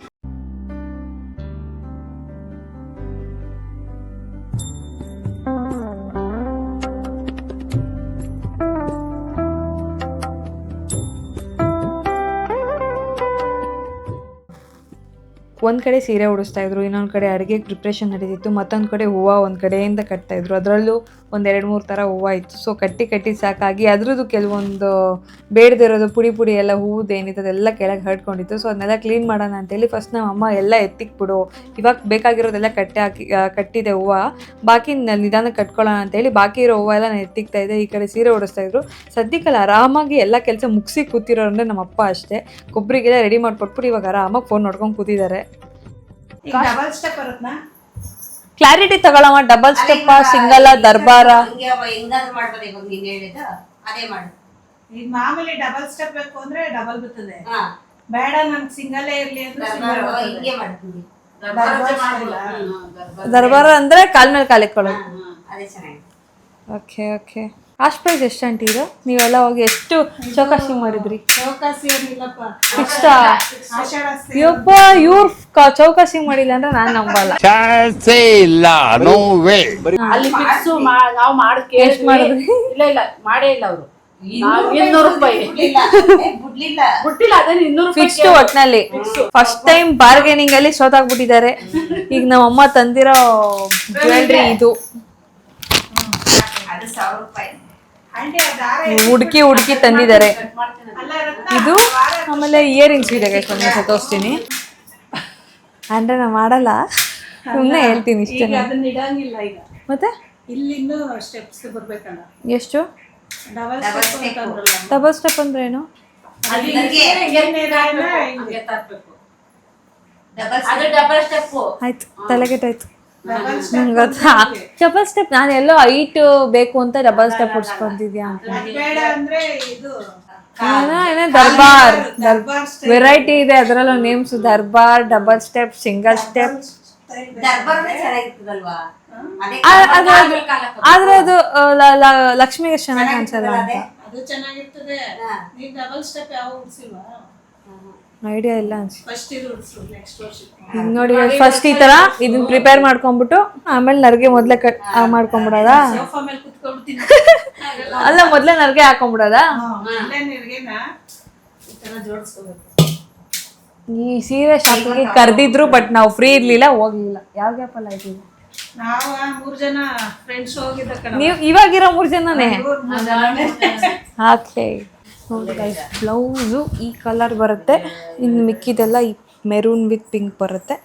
ಒಂದು ಕಡೆ ಸೀರೆ ಉಡಿಸ್ತಾ ಇದ್ರು, ಇನ್ನೊಂದು ಕಡೆ ಅಡುಗೆಗೆ ಪ್ರಿಪ್ರೇಷನ್ ನಡೀತಿತ್ತು, ಮತ್ತೊಂದು ಕಡೆ ಹೂವು ಒಂದು ಕಡೆಯಿಂದ ಕಟ್ತಾಯಿದ್ರು. ಅದರಲ್ಲೂ ಒಂದು 2-3 ಥರ ಹೂವು ಇತ್ತು. ಸೊ ಕಟ್ಟಿ ಸಾಕಾಗಿ ಅದ್ರದ್ದು ಕೆಲವೊಂದು ಬೇಡದಿರೋದು ಪುಡಿ ಎಲ್ಲ ಹೂವು ಏನಿತ್ತು ಅದೆಲ್ಲ ಕೆಳಗೆ ಹರಡ್ಕೊಂಡಿತ್ತು. ಸೊ ಅದನ್ನೆಲ್ಲ ಕ್ಲೀನ್ ಮಾಡೋಣ ಅಂತೇಳಿ ಫಸ್ಟ್ ನಮ್ಮ ಅಮ್ಮ ಎಲ್ಲ ಎತ್ತಿಕ್ಬಿಡು, ಇವಾಗ ಬೇಕಾಗಿರೋದೆಲ್ಲ ಕಟ್ಟಿದೆ ಹೂವು, ಬಾಕಿ ನಿಧಾನಕ್ಕೆ ಕಟ್ಕೊಳ್ಳೋಣ ಅಂತೇಳಿ ಬಾಕಿ ಇರೋ ಹೂವು ಎಲ್ಲ ನಾನು ಎತ್ತಿಕ್ತಾ ಇದ್ದೆ. ಈ ಕಡೆ ಸೀರೆ ಉಡಿಸ್ತಾ ಇದ್ರು. ಸದ್ಯಕ್ಕಲ್ಲಿ ಆರಾಮಾಗಿ ಎಲ್ಲ ಕೆಲಸ ಮುಗಿಸಿ ಕೂತಿರೋ ಅಂದರೆ ನಮ್ಮ ಅಪ್ಪ ಅಷ್ಟೇ. ಕೊಬ್ಬರಿಗೆಲ್ಲ ರೆಡಿ ಮಾಡಿಕೊಟ್ಬಿಟ್ಟು ಇವಾಗ ಆರಾಮಾಗಿ ಫೋನ್ ನೋಡ್ಕೊಂಡು ಕೂತಿದ್ದಾರೆ. ಡಬಲ್ ಸ್ಟೆಪ್ ಬರುತ್ತಾ? ಕ್ಲಾರಿಟಿ ತಗೊಳಮ್ಮ. ಡಬಲ್ ಸ್ಟೆಪ್ ಸಿಂಗಲ್ ದರ್ಬಾರ ಹೆಂಗಾದ್ರೂ ಮಾಡ್ಬೋದು. ಇವಾಗ ನೀನ್ ಹೇಳಿದ ಅದೇ ಮಾಡು. ಈಗ ಮಾಮೂಲಿ ಡಬಲ್ ಸ್ಟೆಪ್ ಬೇಕು ಅಂದ್ರೆ ಡಬಲ್ ಬರ್ತದೆ. ಹಾ ಬೇಡ ನನ್ಗೆ ಸಿಂಗಲ್ ಇರ್ಲಿ ಅಂದ್ರೆ ಹಿಂಗೆ ಮಾಡ್ತೀನಿ. ದರ್ಬಾರ ಅಂದ್ರೆ ಕಾಲ್ ಮೇಲೆ ಕಾಲಿಕ್ಕೊಳ್ಳೋದು. ಅದೇ ಚೆನ್ನಾಗಿ. ಓಕೆ ಕಾಸ್ಟ್ ಪ್ರೈಸ್ ಎಷ್ಟು ಆಂಟಿ ಇದು? ನೀವೆಲ್ಲ ಹೋಗಿ ಎಷ್ಟು ಚೌಕಾಸಿ ಮಾಡಿದ್ರಿ? ಚೌಕಾಸಿ ಏನಿಲ್ಲಪ್ಪ, ಫಿಕ್ಸ್ಡ್? ಆಷಾಢ ಸೇಲ್. ಯಪ್ಪ ಇವ್ರು ಚೌಕಾಸಿ ಮಾಡಿಲ್ಲ ಅಂದ್ರೆ ನಾನು ನಂಬಲ್ಲ. ಅಲ್ಲಿ ಫಿಕ್ಸ್ ನಾವು ಮಾಡಿ ಎಷ್ಟ್ ಮಾಡಿದ್ರಿ? ಇಲ್ಲ ಮಾಡೇ ಇಲ್ಲ ಅವರು. 200 ರೂಪಾಯಿ ಬಿಟ್ಟಿಲ್ಲ, ಅದೇ 200 ಫಿಕ್ಸ್ಡ್ ಒಟ್ನಲ್ಲಿ. ಫಸ್ಟ್ ಟೈಮ್ ಬಾರ್ಗೇನಿಂಗ್ ಅಲ್ಲಿ ಸೋತಾಗ್ಬಿಟ್ಟಿದ್ದಾರೆ. ಈಗ ನಮ್ಮ ಅಮ್ಮ ತಂದಿರೋ ಜ್ಯುವೆಲ್ರಿ ಇದು ಅದು 1000 ರೂಪಾಯಿ. ಆಂಟಿ ಆ ದಾರ ಹುಡುಕಿ ತಂದಿದ್ದಾರೆ. ಅಲ್ಲ ರತ್ನ, ಇದು ಆಮೇಲೆ ಇಯರಿಂಗ್ಸ್ ಇದೆ ಸ್ವಲ್ಪ ತೋರಿಸ್ತೀನಿ. ಅಂದ್ರೆ ನಾ ಮಾಡಲ್ಲ, ಸುಮ್ಮನೆ ಹೇಳ್ತೀನಿ ಇಷ್ಟೇ. ಈಗ ಅದನ್ನ ಇಡಂಗಿಲ್ಲ. ಈಗ ಮತ್ತೆ ಇಲ್ಲಿ ಇನ್ನೂ ಸ್ಟೆಪ್ಸ್ ಬರ್ಬೇಕಲ್ಲ. ಎಷ್ಟು? ಡಬಲ್ ಸ್ಟೆಪ್ ಅಂದ್ರಲ್ಲ, ಡಬಲ್ ಸ್ಟೆಪ್ ಅಂದ್ರೆ ಏನು? Double step. ಆಯ್ತು, ತಲೆಗೆಟಾಯ್ತು. ಡಬಲ್ ಡಬಲ್ ಸ್ಟೆಪ್ ನಾನು ಎಲ್ಲೋ ಹೈಟ್ ಬೇಕು ಅಂತ ಡಬಲ್ ಸ್ಟೆಪ್ ಹೊಡ್ಸ್ಕೊಂತಿದ್ಯಾ ಅಂತ. ಬೇಡ ಅಂದ್ರೆ ಇದು ಏನೋ ದರ್ಬಾರ್ ಸ್ಟೆಪ್. ವೆರೈಟಿ ಇದೆ, ಅದರಲ್ಲೂ ನೇಮ್ಸ್ ದರ್ಬಾರ್, ಡಬಲ್ ಸ್ಟೆಪ್, ಸಿಂಗಲ್ ಸ್ಟೆಪ್. ದರ್ಬಾರ್ನೇ ಚೆನ್ನಾಗಿರ್ತದಲ್ವಾ? ಆದ್ರೆ ಅದು ಲಕ್ಷ್ಮಿಗೆ ಎಷ್ಟು ಚೆನ್ನಾಗಿ ಕಾಣಿಸಲ್ಲ ಅಂತ. ಅದು ಚೆನ್ನಾಗಿರ್ತದೆ. ನೀನ್ ಡಬಲ್ ಸ್ಟೆಪ್ ಯಾವ ಉಡ್ಸಿಲ್ವಾ? ಐಡಿಯಾ ಇಲ್ಲ ಅನ್ಸಿ. ಫಸ್ಟ್ ಇದು ಉಡ್ಸು, ನೆಕ್ಸ್ಟ್ ವರ್ಷ ಈಗ ನೋಡಿ, ಫಸ್ಟ್ ಈ ತರ ಇದನ್ನ ಪ್ರಿಪೇರ್ ಮಾಡ್ಕೊಂಡ್ಬಿಟ್ಟು ಆಮೇಲೆ ನರ್ಗೆ ಮೊದ್ಲೇ ಕಟ್ ಮಾಡ್ಕೊಂಡ್ಬಿಡೋದಾ? ಸೋಫಾ ಮೇಲೆ ಕುತ್ಕೊಂಡ್ಬಿಡ್ತೀನಿ. ಅಲ್ಲ, ಮೊದ್ಲೇ ನರ್ಗೆ ಹಾಕೊಂಡ್ಬಿಡೋದಾ? ಇಲ್ಲೇ ನಿರ್ಗೆನ ಈ ತರ ಜೋಡಿಸ್ಕೋಬೇಕು. ಈ ಸೀರೆ ಶಾಪಿಗೆ ಕರೆದಿದ್ರು, ಬಟ್ ನಾವು ಫ್ರೀ ಇರ್ಲಿಲ್ಲ, ಹೋಗ್ಲಿಲ್ಲ. ಯಾವ ಗ್ಯಾಪಲ್ಲ ಆಯ್ತು. ನಾವು 3 ಜನ ಫ್ರೆಂಡ್ಸ್ ಹೋಗಿದ್ದ ಕಣ. ನೀವು ಇವಾಗಿರೋ 3 ಜನನೇ? ಓಕೆ ನೋಡಿ ಗೈಸ್, ಬ್ಲೌಸು ಈ ಕಲರ್ ಬರುತ್ತೆ, ಇನ್ನು ಮಿಕ್ಕಿದೆಲ್ಲ ಈ ಮೆರೂನ್ ವಿತ್ ಪಿಂಕ್ ಬರುತ್ತೆ.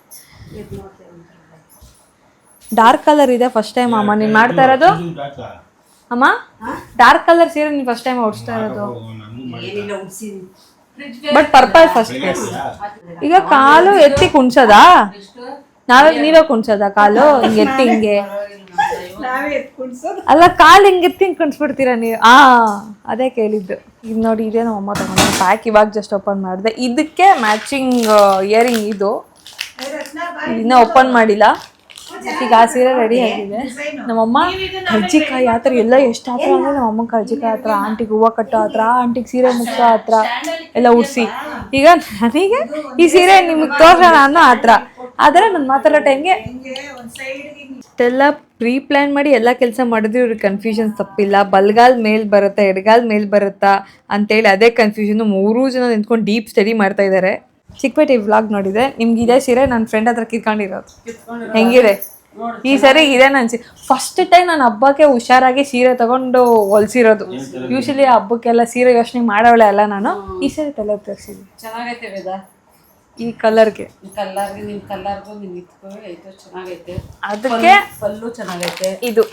ಡಾರ್ಕ್ ಕಲರ್ ಇದೆ. ಫಸ್ಟ್ ಟೈಮ್ ಅಮ್ಮ ನೀನು ಮಾಡ್ತಾ ಇರೋದು? ಅಮ್ಮ ಡಾರ್ಕ್ ಕಲರ್ ಸೀರೆ ನೀನು ಫಸ್ಟ್ ಟೈಮ್ ಓಡಿಸ್ತಾ ಇರೋದು? ಏನಿಲ್ಲ ಉಡ್ಸಿನಿ. But purple first place. ಈಗ ಕಾಲು ಎತ್ತಿ ಕುಣ್ಸೋದಾ? ನೀವೇ ಕುಣ್ಸೋದಾ ಕಾಲು ಹಿಂಗೆ ಎತ್ತಿ ಹಿಂಗೆ? ನಾವೇ ಎತ್ಕೊಂಡ್ಸೋದು. ಅಲ್ಲ, ಕಾಲು ಹಿಂಗೆ ಎತ್ತಿ ಹಿಂಗೆ ಕುಣ್ಸ್ಬಿಡ್ತೀರಾ ನೀವು? ಅದೇ ಕೇಳಿದ್ದು. ಇದು ನೋಡಿ, ಇದೇ ನಮ್ಮ ಅಮ್ಮ ತಗೊಂಡು ಪ್ಯಾಕ್ ಇವಾಗ ಜಸ್ಟ್ ಓಪನ್ ಮಾಡಿದೆ. ಇದಕ್ಕೆ ಮ್ಯಾಚಿಂಗ್ ಇಯರಿಂಗ್ ಇದು. ಇನ್ನೂ ಓಪನ್ ಮಾಡಿಲ್ಲ. ಈಗ ಆ ಸೀರೆ ರೆಡಿ ಆಗಿದೆ. ನಮ್ಮಮ್ಮ ಕರ್ಜಿಕಾಯಿ ಆ ಥರ ಎಲ್ಲ ಎಷ್ಟು ಹತ್ರ ಅಂದರೆ ನಮ್ಮಮ್ಮ ಕರ್ಜಿಕಾಯಿ ಹತ್ರ, ಆಂಟಿಗೆ ಹೂವು ಕಟ್ಟೋ ಹತ್ರ, ಆಂಟಿಗೆ ಸೀರೆ ಮುಗ್ಸೋ ಹತ್ರ ಎಲ್ಲ ಉಡ್ಸಿ. ಈಗ ನನಗೆ ಈ ಸೀರೆ ನಿಮಗೆ ತೋರ್ಸೋಣ ಅನ್ನೋ ಹತ್ರ. ಆದರೆ ನಾನು ಮಾತಾಡೋ ಟೈಮ್ಗೆ ಇಷ್ಟೆಲ್ಲ ಪ್ರೀ ಪ್ಲ್ಯಾನ್ ಮಾಡಿ ಎಲ್ಲ ಕೆಲಸ ಮಾಡಿದ್ರೆ ಇವ್ರಿಗೆ ಕನ್ಫ್ಯೂಷನ್ ತಪ್ಪಿಲ್ಲ. ಬಲ್ಗಾಲ್ ಮೇಲ್ ಬರುತ್ತಾ ಎಡಗಾಲ್ ಮೇಲ್ ಬರುತ್ತಾ ಅಂತೇಳಿ ಅದೇ ಕನ್ಫ್ಯೂಷನ್. 3 ಜನ ನಿಂತ್ಕೊಂಡು ಡೀಪ್ ಸ್ಟಡಿ ಮಾಡ್ತಾ ಇದ್ದಾರೆ. ಚಿಕ್ಕಪೇಟೆ ವ್ಲಾಗ್ ನೋಡಿದೆ. ನಿಮ್ಗೆ ಇದೇ ಸೀರೆ ನನ್ನ ಫ್ರೆಂಡ್ ಹತ್ರ ಕಿತ್ಕೊಂಡಿರೋದು. ಹೆಂಗಿದೆ ಈ ಸರಿ? ಇದೆ ನನ್ನ ಫಸ್ಟ್ ಟೈಮ್ ನಾನು ಹಬ್ಬಕ್ಕೆ ಹುಷಾರಾಗಿ ಸೀರೆ ತಗೊಂಡು ಹೊಲ್ಸಿರೋದು. ಯೂಶಲಿ ಹಬ್ಬಕ್ಕೆಲ್ಲ ಸೀರೆ ಯೋಚನೆ ಮಾಡೋಳೆ ಅಲ್ಲ ನಾನು. ಈ ಸರಿ ತಲೆ ಉಪಯೋಗಿಸಿದ್ವಿ. ಚೆನ್ನಾಗೈತೆ ವೇದ. ಈ ಕಲರ್ಗೆ ನಿಮ್ ಕಲರ್ಗೂ ನಿಮ್ ಇದ್ಕೂ ಇದು ಚೆನ್ನಾಗೈತೆ. ಅದಕ್ಕೆ ಪಲ್ಲು ಚೆನ್ನಾಗೈತೆ. ಇದು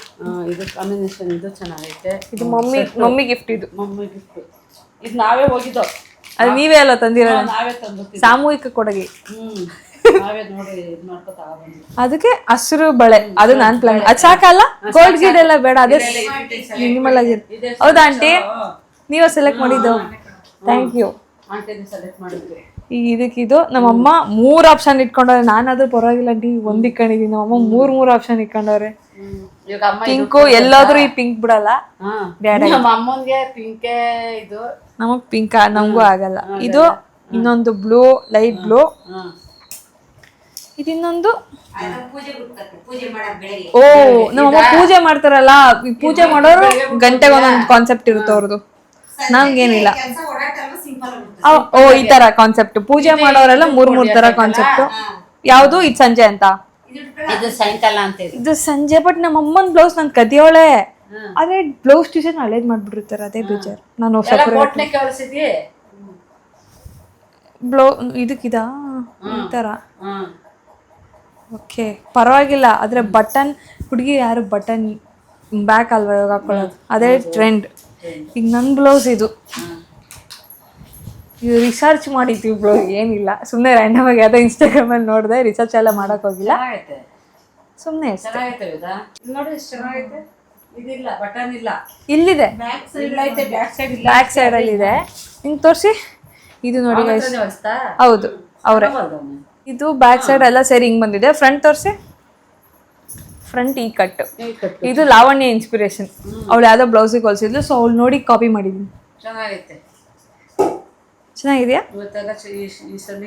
ಕಾಂಬಿನೇಷನ್ ಇದು ಚೆನ್ನಾಗೈತೆ. ಇದು ಮಮ್ಮಿ ಗಿಫ್ಟ್. ಇದು ಮಮ್ಮಿ ಗಿಫ್ಟ್. ಇದು ನಾವೇ ಹೋಗಿದ್ದೋ. ಅದು ನೀವೇ ಅಲ್ಲ ತಂದಿರೋದು? ನಾವೇ ತಂದು ಸಾಮೂಹಿಕ ಕೊಡುಗೆ. ನಾವೇ ನೋಡಿ ಇದು ಮಾಡ್ಕೊತಾ ಬಂದ್ವಿ. ಅದಕ್ಕೆ ಹಸಿರು ಬಳೆ, ಅದು ನಾನ್ ಪ್ಲಾನ್. ಅದು ಸಾಕಲ್ಲ? ಗೋಲ್ಡ್ ಗೀಡ್ ಎಲ್ಲ ಬೇಡ, ಅದೇ ಮಿನಿಮಲ್ ಆಗಿರುತ್ತೆ. ಹೌದಾ ಆಂಟಿ? ನೀವೇ ಸೆಲೆಕ್ಟ್ ಮಾಡಿದ್ದು? Thank you. ಆಂಟಿನ ಸೆಲೆಕ್ಟ್ ಮಾಡಿದ್ವಿ. ಈಗ ಇದಕ್ಕಿದು ನಮ್ಮಮ್ಮ 3 ಆಪ್ಷನ್ ಇಟ್ಕೊಂಡವ್ರೆ. ನಾನಾದ್ರೂ ಪರವಾಗಿಲ್ಲ ಆಂಟಿ, ಒಂದ್ ಇಟ್ಕೊಂಡಿದ್ದೀನಿ. ನಮ್ಮಮ್ಮ 3 ಆಪ್ಷನ್ ಇಟ್ಕೊಂಡವ್ರೆ. ಪಿಂಕು ಎಲ್ಲಾದ್ರೂ ಈ ಪಿಂಕ್ ಬಿಡಲ್ಲ. ನಮ್ಮ ಅಮ್ಮನ್ಗೆ ಪಿಂಕೆ ಇದು. ನಮಗ್ ಪಿಂಕ್ ನಮಗೂ ಆಗಲ್ಲ. ಇದು ಇನ್ನೊಂದು ಬ್ಲೂ, ಲೈಟ್ ಬ್ಲೂ. ಇದನ್ನೊಂದು ಓ, ನಮ್ಮಮ್ಮ ಪೂಜೆ ಮಾಡ್ತಾರಲ್ಲ, ಪೂಜೆ ಮಾಡೋರು ಗಂಟೆಗೆ ಒಂದೊಂದು ಕಾನ್ಸೆಪ್ಟ್ ಇರುತ್ತೆ ಅವ್ರದ್ದು. ನಮ್ಗೇನಿಲ್ಲ. ಓ, ಈ ತರ ಕಾನ್ಸೆಪ್ಟ್. ಪೂಜೆ ಮಾಡೋರೆಲ್ಲ 3 ತರ ಕಾನ್ಸೆಪ್ಟ್. ಯಾವುದು ಇದು ಸಂಜೆ ಅಂತ? ಇದು ಸಾಯಂಕಾಲ ಅಂತ ಇದೆ. ಇದು ಸಂಜೆ. ಬಟ್ ನಮ್ಮ ಅಮ್ಮನ ಬ್ಲೌಸ್ ನಾನು ಕದಿಯೋಳೆ, ಆದ್ರೆ ಬ್ಲೌಸ್ ಟ್ಯೂಷನ್ ಹಳೇದ್ ಮಾಡ್ಬಿಟ್ಟಿರ್ತಾರೆ, ಅದೇ ಬೇಜಾರು. ನಾನು ಕೋಟ್ನೆ ಕಳಿಸಿದ್ವಿ. ಇದಕ್ಕಿದ ಈ ತರ. ಓಕೆ, ಪರವಾಗಿಲ್ಲ. ಆದ್ರೆ ಬಟನ್ ಹುಡುಗಿ ಯಾರು ಬಟನ್ ಬ್ಯಾಕ್ ಅಲ್ವಾ ಇವಾಗ ಹಾಕೊಳ್ಳೋದು, ಅದೇ ಟ್ರೆಂಡ್. ಈಗ ನನ್ನ ಬ್ಲೌಸ್ ಇದು ರಿಸರ್ಚ್ ಮಾಡಿದ್ವಿ ಬ್ಲೌಸ್, ಏನಿಲ್ಲ ಸುಮ್ಮನೆ ರ್ಯಾಂಡಮ್ ಆಗಿ ಯಾವುದೋ ಇನ್ಸ್ಟಾಗ್ರಾಮಲ್ಲಿ ನೋಡಿದೆ, ರಿಸರ್ಚ್ ಎಲ್ಲ ಮಾಡಕ್ ಹೋಗಿಲ್ಲ, ಸುಮ್ಮನೆ ನೋಡಿ ಎಷ್ಟು ಚೆನ್ನಾಗೈತೆ. ಇದಿಲ್ಲ, ಬಟನ್ ಇಲ್ಲ, ಇಲ್ಲಿದೆ ಬ್ಯಾಕ್ ಸೈಡ್ ಇಲ್ಲ, ಬ್ಯಾಕ್ ಸೈಡ್ ಅಲ್ಲಿ ಇದೆ. ನಿಂಗೆ ತೋರಿಸಿ. ಇದು ನೋಡಿ guys. ಹೌದು ಅವ್ರೆ. ಇದು ಬ್ಯಾಕ್ ಸೈಡ್ ಎಲ್ಲ ಸೇರಿ ಹಿಂಗ್ ಬಂದಿದೆ. ಫ್ರಂಟ್ ತೋರಿಸಿ. ಫ್ರಂಟ್ ಈ ಕಟ್. ಇದು ಲಾವಣ್ಯ ಇನ್ಸ್ಪಿರೇಷನ್. ಅವಳು ಯಾವ್ದೋ ಬ್ಲೌಸಿಗೆ ಹೊಲ್ಸಿದ್ಲು, ಸೊ ಅವ್ಳು ನೋಡಿ ಕಾಪಿ ಮಾಡಿದ್ವಿ. ಚೆನ್ನಾಗೈತೆ. ಚೆನ್ನಾಗಿದೆಯಾ? ಇವತ್ತೆಲ್ಲ ಈ ಸಲ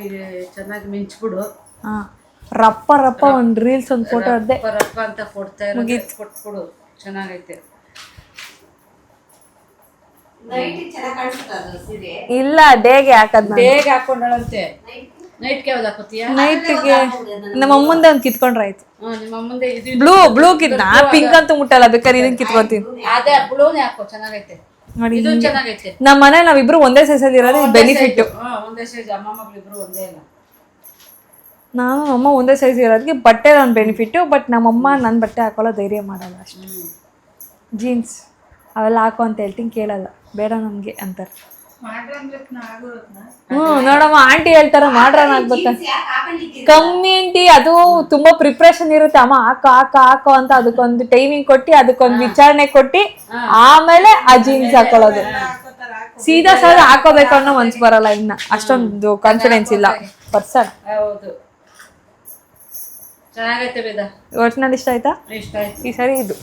ಚೆನ್ನಾಗಿ ಮಿಂಚ್ಬಿಡು. ಹಾ, ರಪ್ಪ ರಪ್ಪ ಒಂದು ರೀಲ್ಸ್ ಒಂದು ಫೋಟೋ ಅದೇ ರಪ್ಪ ಅಂತ ಕೊಡ್ತಾ ಇರೋದು ಕೊಟ್ಬಿಡು. ಚೆನ್ನಾಗೈತೆ. ಇಲ್ಲ, ಡೇಗೆ ಹಾಕದ್ ಬೇಗ ಹಾಕೊಂಡಳಂತೆ. ನೈಟ್ಗೆ ಯಾವ್ದು ಹಾಕೋತೀಯ? ನೈಟ್ಗೆ ನಮ್ಮ ಅಮ್ಮಂದೆ ಒಂದು ಕಿತ್ಕೊಂಡ್ರಾಯ್ತು. ನಿಮ್ಮ ಮುಂದೆ ಇದು ಬ್ಲೂ ಕಿತ್ನ, ಪಿಂಕ್ ಅಂತೂ ಮುಟ್ಟಲ್ಲ, ಬೇಕಾದ್ರೆ ಇದನ್ನ ಕಿತ್ಕೋತೀನಿ. ಅದೇ ಬ್ಲೂನೇ ಹಾಕೋ, ಚೆನ್ನಾಗೈತೆ. ನೋಡಿ ಇದು ಚೆನ್ನಾಗೈತೆ. ನಮ್ಮ ಮನೆ ನಾವಿಬ್ರು ಒಂದೇ ಸೈಜ್ ಅಲ್ಲಿ ಇರೋದು ಬೆನಿಫಿಟ್. ಒಂದೇ ಸೈಜ್. ಅಮ್ಮ ಮಗಳಿಬ್ರು ಒಂದೇ ಇಲ್ಲ. ನಾನು ಅಮ್ಮ ಒಂದೇ ಸೈಜ್ ಇರೋದಕ್ಕೆ ಬಟ್ಟೆ ನನ್ನ ಬೆನಿಫಿಟ್. ಬಟ್ ನಮ್ಮಮ್ಮ ನನ್ನ ಬಟ್ಟೆ ಹಾಕೊಳ್ಳೋ ಧೈರ್ಯ ಮಾಡಲ್ಲ ಅಷ್ಟೇ. ಜೀನ್ಸ್ ಅವೆಲ್ಲ ಹಾಕೋ ಅಂತ ಹೇಳ್ತೀನಿ, ಕೇಳಲ್ಲ, ಬೇಡ ನಮ್ಗೆ ಅಂತಾರೆ. ನೋಡಮ್ಮ, ಆಂಟಿ ಹೇಳ್ತಾರ ಮಾಡ್ರನ್ ಆಗ್ಬೇಕ. ಕಮ್ಮಿ ಆಂಟಿ, ಅದು ತುಂಬಾ ಪ್ರಿಪ್ರೇಷನ್ ಇರುತ್ತೆ. ಅಮ್ಮ ಹಾಕೋ ಅಂತ ಅದಕ್ಕೊಂದು ಟೈಮಿಂಗ್ ಕೊಟ್ಟು, ಅದಕ್ಕೊಂದು ವಿಚಾರಣೆ ಕೊಟ್ಟು ಆಮೇಲೆ ಆ ಜೀನ್ಸ್ ಹಾಕೊಳ್ಳೋದು. ಸೀದಾ ಹಾಕೋಬೇಕು ಅನ್ನೋ ಮನ್ಸು ಬರಲ್ಲ. ಇನ್ನ ಅಷ್ಟೊಂದು ಕಾನ್ಫಿಡೆನ್ಸ್ ಇಲ್ಲ ಪರ್ಸನ್. ಹೌದು, ಚೆನ್ನಾಗೈತೆ ಬೇದ. ಒಟ್ಟಿನಲ್ಲಿ ಇಷ್ಟ ಆಯ್ತಾ? ಇಷ್ಟ ಆಯ್ತು. ಈ ಸರಿ ಇದು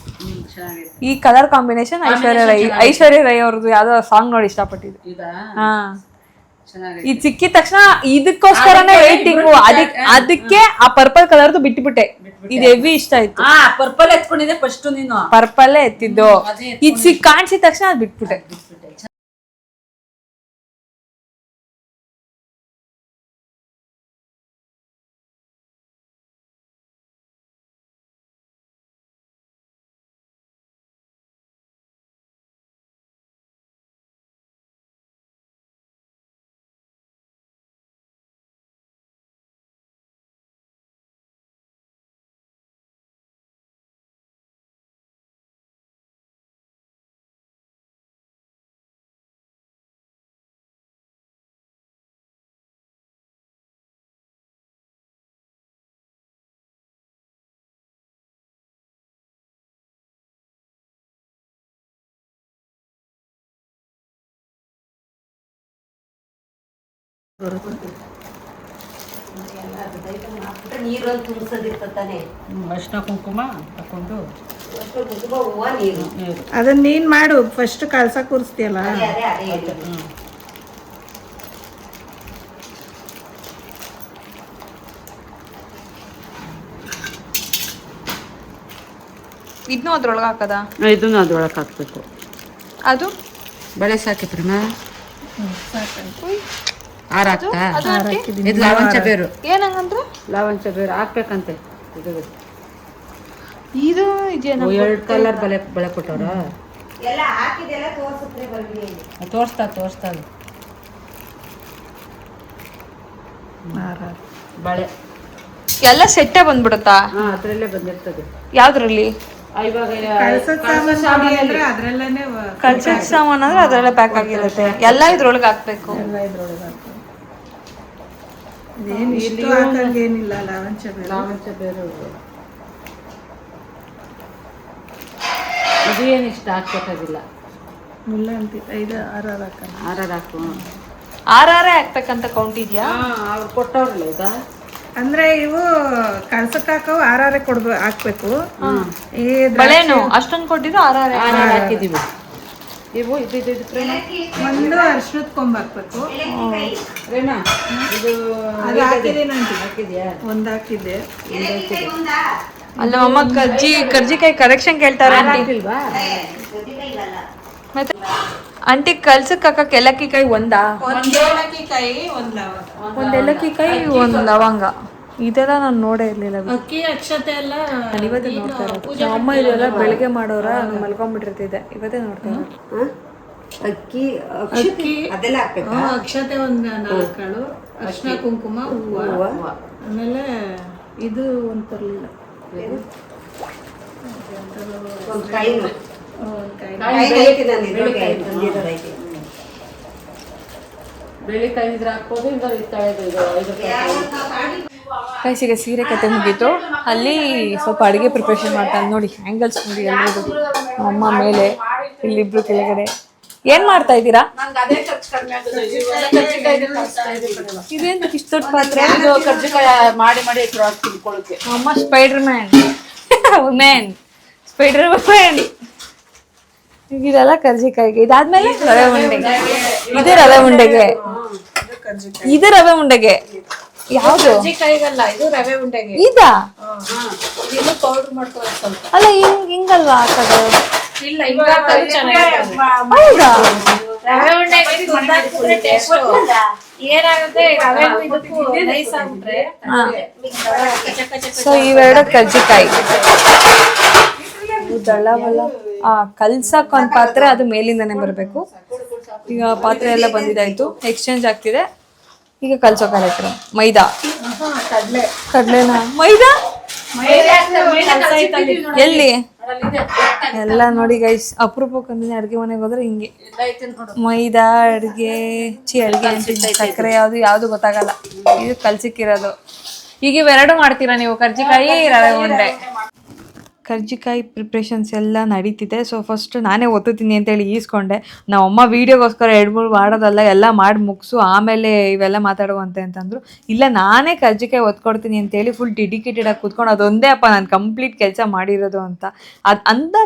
ಚೆನ್ನಾಗೈತೆ. ಈ ಕಲರ್ ಕಾಂಬಿನೇಷನ್ ಐಶ್ವರ್ಯ ರೈ ಅವ್ರದ್ದು ಯಾವ್ದೋ ಸಾಂಗ್ ನೋಡಿ ಇಷ್ಟಪಟ್ಟಿದ್ದು. ಹಾ, ಚೆನ್ನಾಗೈತೆ. ಇದು ಸಿಕ್ಕಿದ ತಕ್ಷಣ ಇದಕ್ಕೋಸ್ಕರನೇ ವೇಟಿಂಗು. ಅದಕ್ಕೆ ಆ ಪರ್ಪಲ್ ಕಲರ್ದು ಬಿಟ್ಬಿಟ್ಟೆ. ಇದು ಹೆವಿ ಇಷ್ಟ ಆಯ್ತು. ಪರ್ಪಲ್ ಎತ್ಕೊಂಡಿದೆ ಫಸ್ಟ್ ನೀನು. ಪರ್ಪಲ್ಲೇ ಎತ್ತಿದ್ದು. ಇದು ಕಾಣಿಸಿದ ತಕ್ಷಣ ಅದು ಬಿಟ್ಬಿಟ್ಟೆ. ನೀರೊಂದು ತುಂಬಿಸೋದಿರ್ತಾನೆ. ಅರ್ಶಿನ ಕುಂಕುಮ ತಕೊಂಡು ಹೂವ ನೀರು ಅದನ್ನ ನೀನ್ ಮಾಡು. ಫಸ್ಟ್ ಕಳ್ಸ ಕೂರಿಸ್ತೀಯಲ್ಲ. ಇದನ್ನು ಅದ್ರೊಳಗೆ ಹಾಕದ? ಇದನ್ನು ಅದ್ರೊಳಗೆ ಹಾಕ್ಬೇಕು. ಅದು ಬಳೆ ಸಾಕಿ ಪ್ರೇಮ. ಹಾರ ಹಾಕ್ತಾ? ಇದು ಲವಂಚ ಬೇರು. ಏನಂಗಂದ್ರೆ ಲವಂಚ ಬೇರು ಹಾಕ್ಬೇಕಂತೆ. ಇದು ಇದೇನು 2 ಕಲರ್ ಬಳೆ ಕೊಟ್ಟವ್ರ. ಎಲ್ಲ ಹಾಕಿದೆಲ್ಲ ತೋರಿಸುತ್ತೆ ಬರ್ಲಿ. ತೋರಿಸ್ತಾ ಬಳೆ ಎಲ್ಲ ಸೆಟ್ಟೇ ಬಂದ್ಬಿಡುತ್ತಾ? ಅದ್ರಲ್ಲೇ ಬಂದಿರ್ತದೆ. ಯಾವ್ದ್ರಲ್ಲಿ? ಇವಾಗ ಕಳ್ಸದ ಸಾಮಾನು ಅಂದ್ರೆ ಅದ್ರಲ್ಲೇನೆ ಕಳ್ಸದ ಸಾಮಾನು ಅಂದ್ರೆ ಅದ್ರಲ್ಲೇ ಪ್ಯಾಕ್ ಆಗಿರುತ್ತೆ. ಎಲ್ಲ ಇದ್ರೊಳಗೆ ಹಾಕ್ಬೇಕು. ಎಲ್ಲ ಇದ್ರೊಳಗೆ ಹಾಕು. ಇದೇನು ಇಷ್ಟು ಹಾಕಂಗೇನಿಲ್ಲ. ಲಾವಂಚ ಬೇರೆ ಇದು ಏನು ಇಷ್ಟ ಹಾಕ್ಬೇಕಾಗಿಲ್ಲ. ಮುಳ್ಳಂತಿ 5 6 ಹಾಕೋಣ. 6 ಹಾಕು. 6 ಹಾಕ್ಬೇಕಂತ ಕೌಂಟ್ ಇದೆಯಾ? ಅವ್ರು ಕೊಟ್ಟವ್ರಲ್ಲ ಈಗ. ಅಂದ್ರೆ ಇವು ಕಳ್ಸಕ್ ಹಾಕವು 6 ಹಾಕ್ಬೇಕು. ಈ ಬಳೆನು ಅಷ್ಟೊಂದು ಕೊಟ್ಟಿದ್ದು 6 ಹಾಕಿದೀವಿ. ಇವು ಇದು ಒಂದು ಅರ್ಶಿನದ ಕೊಂಬ್ ಹಾಕ್ಬೇಕು. ಪ್ರೇಮ ಇದು ಅದು ಹಾಕಿದೀನಿ ಆಂಟಿ. ಹಾಕಿದ್ಯಾ? ಒಂದು ಹಾಕಿದ್ದೆ. ಅಲ್ಲ ಅಮ್ಮ ಕರ್ಜಿಕಾಯಿ ಕರೆಕ್ಷನ್ ಕೇಳ್ತಾರೆ ಆಂಟಿ. ಮತ್ತೆ ಆಂಟಿ ಕಲ್ಸಕ್ ಹಾಕಕ್ ಏಲಕ್ಕಿ ಕಾಯಿ ಒಂದಾ? ಒಂದು ಏಲಕ್ಕಿ ಕಾಯಿ, ಒಂದು ಲವಂಗ. ಒಂದು ಏಲಕ್ಕಿ ಕಾಯಿ, ಒಂದು ಲವಂಗ. ಇದೆಲ್ಲ ನಾನು ನೋಡೇ ಇರಲಿಲ್ಲ. ಅಕ್ಕಿ ಅಕ್ಷತೆ ಎಲ್ಲ ನಾನು ಇವತ್ತೇ ನೋಡ್ತಾ ಇರೋದು. ನಮ್ಮ ಅಮ್ಮ ಇದೆಲ್ಲ ಬೆಳಗ್ಗೆ ಮಾಡೋರ ಮಲ್ಕೊಂಡ್ಬಿಟ್ಟಿರ್ತಿದ್ದೆ, ಇವತ್ತೇ ನೋಡ್ತಾ ಇರೋದು. ಅಕ್ಕಿ ಅಕ್ಕಿ ಅದೆಲ್ಲ ಹಾಕ್ಬೇಕಾ? ಅಕ್ಷತೆ ಒಂದು 4 ಕಾಳು, ಅರ್ಶಿನ ಕುಂಕುಮ, ಹೂವು, ಆಮೇಲೆ ಇದು ಒಂದು ತರಲಿಲ್ಲ, ಒಂದು ಕಾಯಿನು ಬೆಳಿಕಾಯಿ ಇದ್ರೆ ಹಾಕ್ಬೋದು, ಕೈಸಿಗೆ ಸೀರೆ ಕತೆ ಮುಗೀತು. ಅಲ್ಲಿ ಸ್ವಲ್ಪ ಅಡುಗೆ ಪ್ರಿಪ್ರೇಷನ್ ಮಾಡ್ತಾನೆ ನೋಡಿ, ಆ್ಯಂಗಲ್ಸ್ ನೋಡಿ ಎಲ್ಲರೂ. ಅಮ್ಮ ಮೇಲೆ, ಇಲ್ಲಿಬ್ರು ಕೆಳಗಡೆ. ಏನ್ ಮಾಡ್ತಾ ಇದ್ದೀರಾ? ಇದೇನು ಇಷ್ಟು ದೊಡ್ಡ ಪಾತ್ರೆ? ಕರ್ಜಿಕಾಯಿ ಮಾಡಿ ಮಾಡಿ ತಿಳ್ಕೊಳ್ಳೋಕೆ. ಅಮ್ಮ spider man women, spider women. ಇದೆಲ್ಲ ಕರ್ಜಿಕಾಯಿಗೆ. ಇದಾದ್ಮೇಲೆ ರವೆ ಉಂಡೆಗೆ. ಇದು ರವೆ ಉಂಡೆಗೆ, ಇದು ರವೆ ಉಂಡೆಗೆ. ಯಾವ್ದು? ಕರ್ಜಿಕಾಯಿಗಲ್ಲ, ಇದು ರವೆ ಉಂಡೆಗೆ. ಇದಾ? ಇದು ಪೌಡರ್ ಮಾಡ್ಕೊಳ್ಳೋದು ಸ್ವಲ್ಪ. ಅಲ್ಲ ಹಿಂಗಲ್ವಾ ಹಾಕೋದು? ಇಲ್ಲ, ಹಿಂಗ ಚೆನ್ನಾಗಿರುತ್ತೆ. ಹೌದಾ? ರವೆ ಉಂಡೆಗೆ ಟೇಸ್ಟ್ ಏನಾಗುತ್ತೆ, ರವೆ ಇದಕ್ಕೂ ನೈಸ್ ಆಗ್ಬಿಟ್ರೆ. ಸೊ ಇವೆರಡು ಕರ್ಜಿಕಾಯಿ. ದಳ್ಳವಲ್ಲ ಕಲ್ಸಕ್ ಒಂದ್ ಪಾತ್ರೆ, ಅದು ಮೇಲಿಂದಾನೆ ಬರ್ಬೇಕು. ಈಗ ಪಾತ್ರೆ ಎಲ್ಲ ಬಂದಿದ್ದಾಯ್ತು, ಎಕ್ಸ್ಚೇಂಜ್ ಆಗ್ತಿದೆ. ಈಗ ಕಲ್ಸೋ ಕಾರ್ಯಕ್ರಮ. ಮೈದಾ, ಕಡ್ಲೆನಾ? ಮೈದಾ ಎಲ್ಲಿ? ಎಲ್ಲ ನೋಡಿ ಗೈಸ್, ಅಪರೂಪಕ್ಕೊಂದಿನ ಅಡ್ಗೆ ಮನೆಗೆ ಹೋದ್ರೆ ಹಿಂಗೆ ಮೈದಾ ಅಡ್ಗೆ ಸಕ್ಕರೆ ಯಾವ್ದು ಗೊತ್ತಾಗಲ್ಲ. ಇದು ಕಲ್ಸಿಕ್ಕಿರೋದು. ಈಗ ಇವೆರಡು ಮಾಡ್ತೀರಾ ನೀವು, ಕರ್ಜಿಕಾಯಿ, ರವೆ ಉಂಡೆ? ಕರ್ಜಿಕಾಯಿ ಪ್ರಿಪ್ರೇಷನ್ಸ್ ಎಲ್ಲ ನಡೀತಿದೆ. ಸೊ ಫಸ್ಟ್ ನಾನೇ ಒತ್ತುತ್ತೀನಿ ಅಂತೇಳಿ ಈಸ್ಕೊಂಡೆ. ನಮ್ಮಮ್ಮ ವೀಡಿಯೋಗೋಸ್ಕರ 2-3 ಮಾಡೋದಲ್ಲ, ಎಲ್ಲ ಮಾಡಿ ಮುಗಿಸು ಆಮೇಲೆ ಇವೆಲ್ಲ ಮಾತಾಡುವಂತೆ ಅಂತಂದರು. ಇಲ್ಲ, ನಾನೇ ಕರ್ಜಿಕಾಯಿ ಒತ್ಕೊಡ್ತೀನಿ ಅಂತೇಳಿ ಫುಲ್ ಡೆಡಿಕೇಟೆಡಾಗಿ ಕೂತ್ಕೊಂಡು ಅದೊಂದೇ ಅಪ್ಪ ನಾನು ಕಂಪ್ಲೀಟ್ ಕೆಲಸ ಮಾಡಿರೋದು ಅಂತ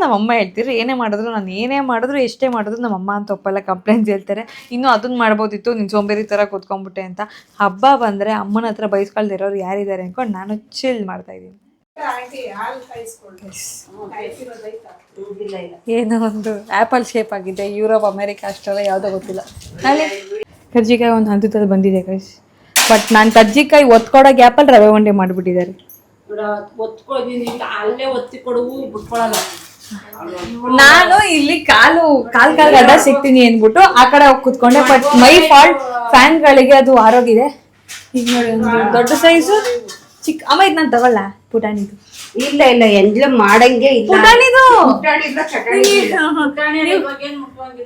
ನಮ್ಮಮ್ಮ ಹೇಳ್ತಿದ್ರು. ಏನೇ ಮಾಡಿದ್ರು ಎಷ್ಟೇ ಮಾಡಿದ್ರು ನಮ್ಮಮ್ಮ ಅಂತ ಒಪ್ಪಲ್ಲ, ಕಂಪ್ಲೇಂಟ್ಸ್ ಹೇಳ್ತಾರೆ. ಇನ್ನೂ ಅದನ್ನ ಮಾಡ್ಬೋದಿತ್ತು, ನೀನು ಸೋಂಬೇರಿ ಥರ ಕೂತ್ಕೊಂಡ್ಬಿಟ್ಟೆ ಅಂತ. ಹಬ್ಬ ಬಂದರೆ ಅಮ್ಮನ ಹತ್ರ ಬೈಸ್ಕೊಳ್ದಿರೋರು ಯಾರಿದ್ದಾರೆ ಅಂದ್ಕೊಂಡು ನಾನು ಚಿಲ್ ಮಾಡ್ತಾಯಿದ್ದೀನಿ. ಏನೋ ಒಂದು ಆ್ಯಪಲ್ ಶೇಪ್ ಆಗಿದೆ, ಯುರೋಪ್, ಅಮೇರಿಕಾ ಅಷ್ಟೆಲ್ಲ ಯಾವುದೋ ಗೊತ್ತಿಲ್ಲ. ಅಲ್ಲಿ ಕರ್ಜಿಕಾಯಿ ಒಂದು ಹಂತದಲ್ಲಿ ಬಂದಿದೆ ಗೈಸ್. ಬಟ್ ನಾನು ಕರ್ಜಿಕಾಯಿ ಒತ್ಕೊಡೋ ಗ್ಯಾಪಲ್ಲಿ ರವೆ ಉಂಡೆ ಮಾಡಿಬಿಟ್ಟಿದ್ದಾರೆ. ಅಲ್ಲೇ ಒತ್ತಿ ಕೊಡುವು ಬಿಟ್ಕೊಳಲ್ಲ. ನಾನು ಇಲ್ಲಿ ಕಾಲು ಗಡ್ಡ ಸಿಗ್ತೀನಿ ಅಂದ್ಬಿಟ್ಟು ಆ ಕಡೆ ಹೋಗಿ ಕೂತ್ಕೊಂಡೆ. ಬಟ್ ಮೈ ಫಾಲ್ಟ್, ಫ್ಯಾನ್ಗಳಿಗೆ ಅದು ಆರೋಗಿದೆ. ಈಗ ನೋಡಿ, ಒಂದು ದೊಡ್ಡ ಸೈಜು, ಚಿಕ್ಕ. ಅಮ್ಮ ಇದು ನಾನು ತಗೊಳ್ಳ? ಪುಟಾಣಿದು ಇಲ್ಲ, ಎಂದ್ಲು ಮಾಡಂಗೆ ಇಲ್ಲ.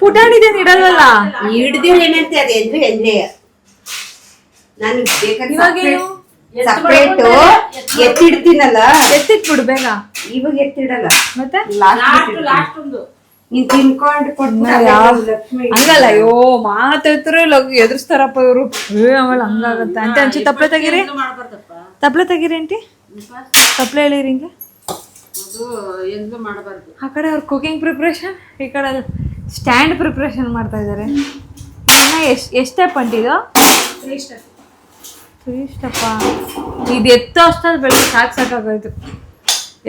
ಪುಟಾಣಿದೇನು ಇಡಲ್ವಲ್ಲ? ಹಿಡ್ದಿರೇನಂತೆ ಅದು ಎಂದ್ರೆ ನಾನು ಸಪ್ರೇಟ್ ಎತ್ತಿಡ್ತೀನಲ್ಲ, ಎತ್ತಿಟ್ಬಿಡು ಬೇಗ. ಇವಾಗ ಎತ್ತಿಡಲ್ಲ, ಮತ್ತೆ ನೀನ್ ತಿನ್ಕೊಂಡು ಹಂಗಲ್ಲ. ಅಯ್ಯೋ ಮಾತಾಡ್ತಾರೆ, ಎದುರಿಸ್ತಾರಪ್ಪ ಇವರು. ಆಮೇಲೆ ಹಂಗಾಗತ್ತೆ ಅಂತ ಅನ್ಸಿ. ತಪ್ಪಲೆ ತೆಗೀರಿ ಆಂಟಿ, ತಪ್ಪಲೆ ಹೇಳಿರಿ ಹಿಂಗೆ. ಆ ಕಡೆ ಅವ್ರ ಕುಕಿಂಗ್ ಪ್ರಿಪ್ರೇಷನ್, ಈ ಕಡೆ ಸ್ಟ್ಯಾಂಡ್ ಪ್ರಿಪ್ರೇಷನ್ ಮಾಡ್ತಾ ಇದ್ದಾರೆ. ಎಷ್ಟಪ್ಪ ಅಂಟಿದು? 3 ಸ್ಟೆಪ್ಪ. ಇದು ಎತ್ತೋ ಅಷ್ಟಾದ್ ಬೆಳಿಗ್ಗೆ ಸಾಕಾಗೋಯ್ತು.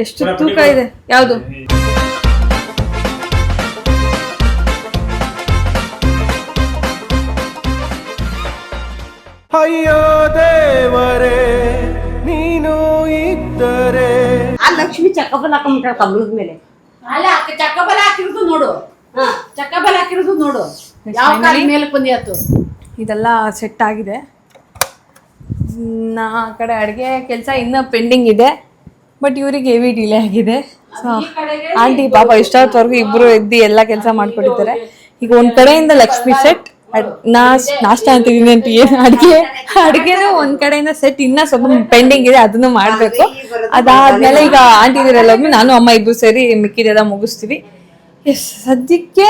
ಎಷ್ಟು ತೂಕ ಇದೆ? ಯಾವುದು? ಅಯ್ಯೋ ದೇವರೇ ನೀನು ಇದ್ದರೆ. ಆ ಲಕ್ಷ್ಮಿ ಚಕ್ಕಬಲ್ ಹಾಕೊಂಡ್ಬಿಟ್ಟಾಳ ಕಮಲದ ಮೇಲೆ. ಅಲ್ಲ, ಚಕ್ಕಬಲ ಹಾಕಿರೋದು ನೋಡು, ಚಕ್ಕಬಲ ಹಾಕಿರೋದು ನೋಡು, ಯಾವ ಕಾಲ ಮೇಲೆ ಬಂದಿತ್ತು. ಇದೆಲ್ಲ ಸೆಟ್ ಆಗಿದೆ. ನಾ ಆ ಕಡೆ ಅಡುಗೆ ಕೆಲಸ ಇನ್ನೂ ಪೆಂಡಿಂಗ್ ಇದೆ. ಬಟ್ ಇವರಿಗೆ ಹೆವಿ ಡಿಲೇ ಆಗಿದೆ. ಸೊ ಆಂಟಿ ಪಾಪ ಇಷ್ಟೊತ್ತವರೆಗೂ ಇಬ್ಬರು ಎದ್ದು ಎಲ್ಲ ಕೆಲಸ ಮಾಡ್ಕೊಟ್ಟಿದ್ದಾರೆ. ಈಗ ಒಂದು ಕಡೆಯಿಂದ ಲಕ್ಷ್ಮಿ ಸೆಟ್, ನಾಷ್ಟ ಅಂತಿದ್ದೀನಿ ಅಂತ. ಏನು ಅಡುಗೆನೂ ಒಂದ್ ಕಡೆಯಿಂದ ಸೆಟ್, ಇನ್ನ ಸ್ವಲ್ಪ ಪೆಂಡಿಂಗ್ ಇದೆ, ಅದನ್ನು ಮಾಡ್ಬೇಕು. ಅದಾದ್ಮೇಲೆ ಈಗ ಆಂಟಿ ಇದೆಲ್ಲ ನಾನು ಅಮ್ಮ ಇಬ್ಬರು ಸೇರಿ ಮಿಕ್ಕಿದೆಲ್ಲ ಮುಗಿಸ್ತೀವಿ. ಸದ್ಯಕ್ಕೆ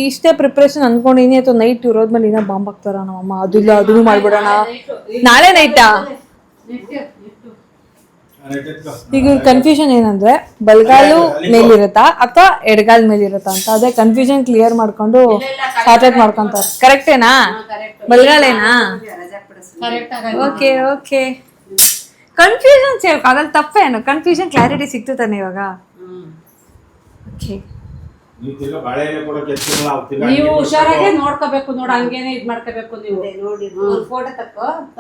ಇಷ್ಟೇ ಪ್ರಿಪ್ರೇಷನ್ ಅನ್ಕೊಂಡಿನಿ. ಅಥವಾ ನೈಟ್ ಇರೋದ್ಮೇಲೆ ಇನ್ನೂ ಬಾಂಬ್ ಹಾಕ್ತಾರ ನಮ್ಮಮ್ಮ. ಅದಿಲ್ಲ, ಅದನ್ನು ಮಾಡ್ಬಿಡೋಣ. ನಾಳೆ ನೈಟಾ? ಈಗ ಕನ್ಫ್ಯೂಷನ್ ಏನಂದ್ರೆ ಬಲ್ಗಾಲು ಮೇಲಿರುತ್ತಾ ಅಥವಾ ಎಡಗಾಲ್ ಮೇಲಿರುತ್ತಾ ಅಂತ. ಅದೇ ಕನ್ಫ್ಯೂಷನ್ ಕ್ಲಿಯರ್ ಮಾಡ್ಕೊಂಡು ಸಾರ್ಟ್ ಮಾಡ್ಕೊಂತಾರೆ. ಕರೆಕ್ಟೇನಾ? ಬಲ್ಗಾಲೇನಾ? ಓಕೆ. ಕನ್ಫ್ಯೂಷನ್ ಸೇರ್ಕೊ, ಅದ್ರಲ್ಲಿ ತಪ್ಪೇನು? ಕನ್ಫ್ಯೂಷನ್ ಕ್ಲಾರಿಟಿ ಸಿಕ್ತು ತಾನೆ ಇವಾಗ? ಓಕೆ. ನೀವು ಹುಷಾರಾಗಿ ನೋಡ್ಕೋಬೇಕು ನೋಡು, ಹಂಗೇನೆ ಇದ್ ಮಾಡ್ಕೋಬೇಕು. ನೀವು ನೋಡಿ ಫೋಟೋ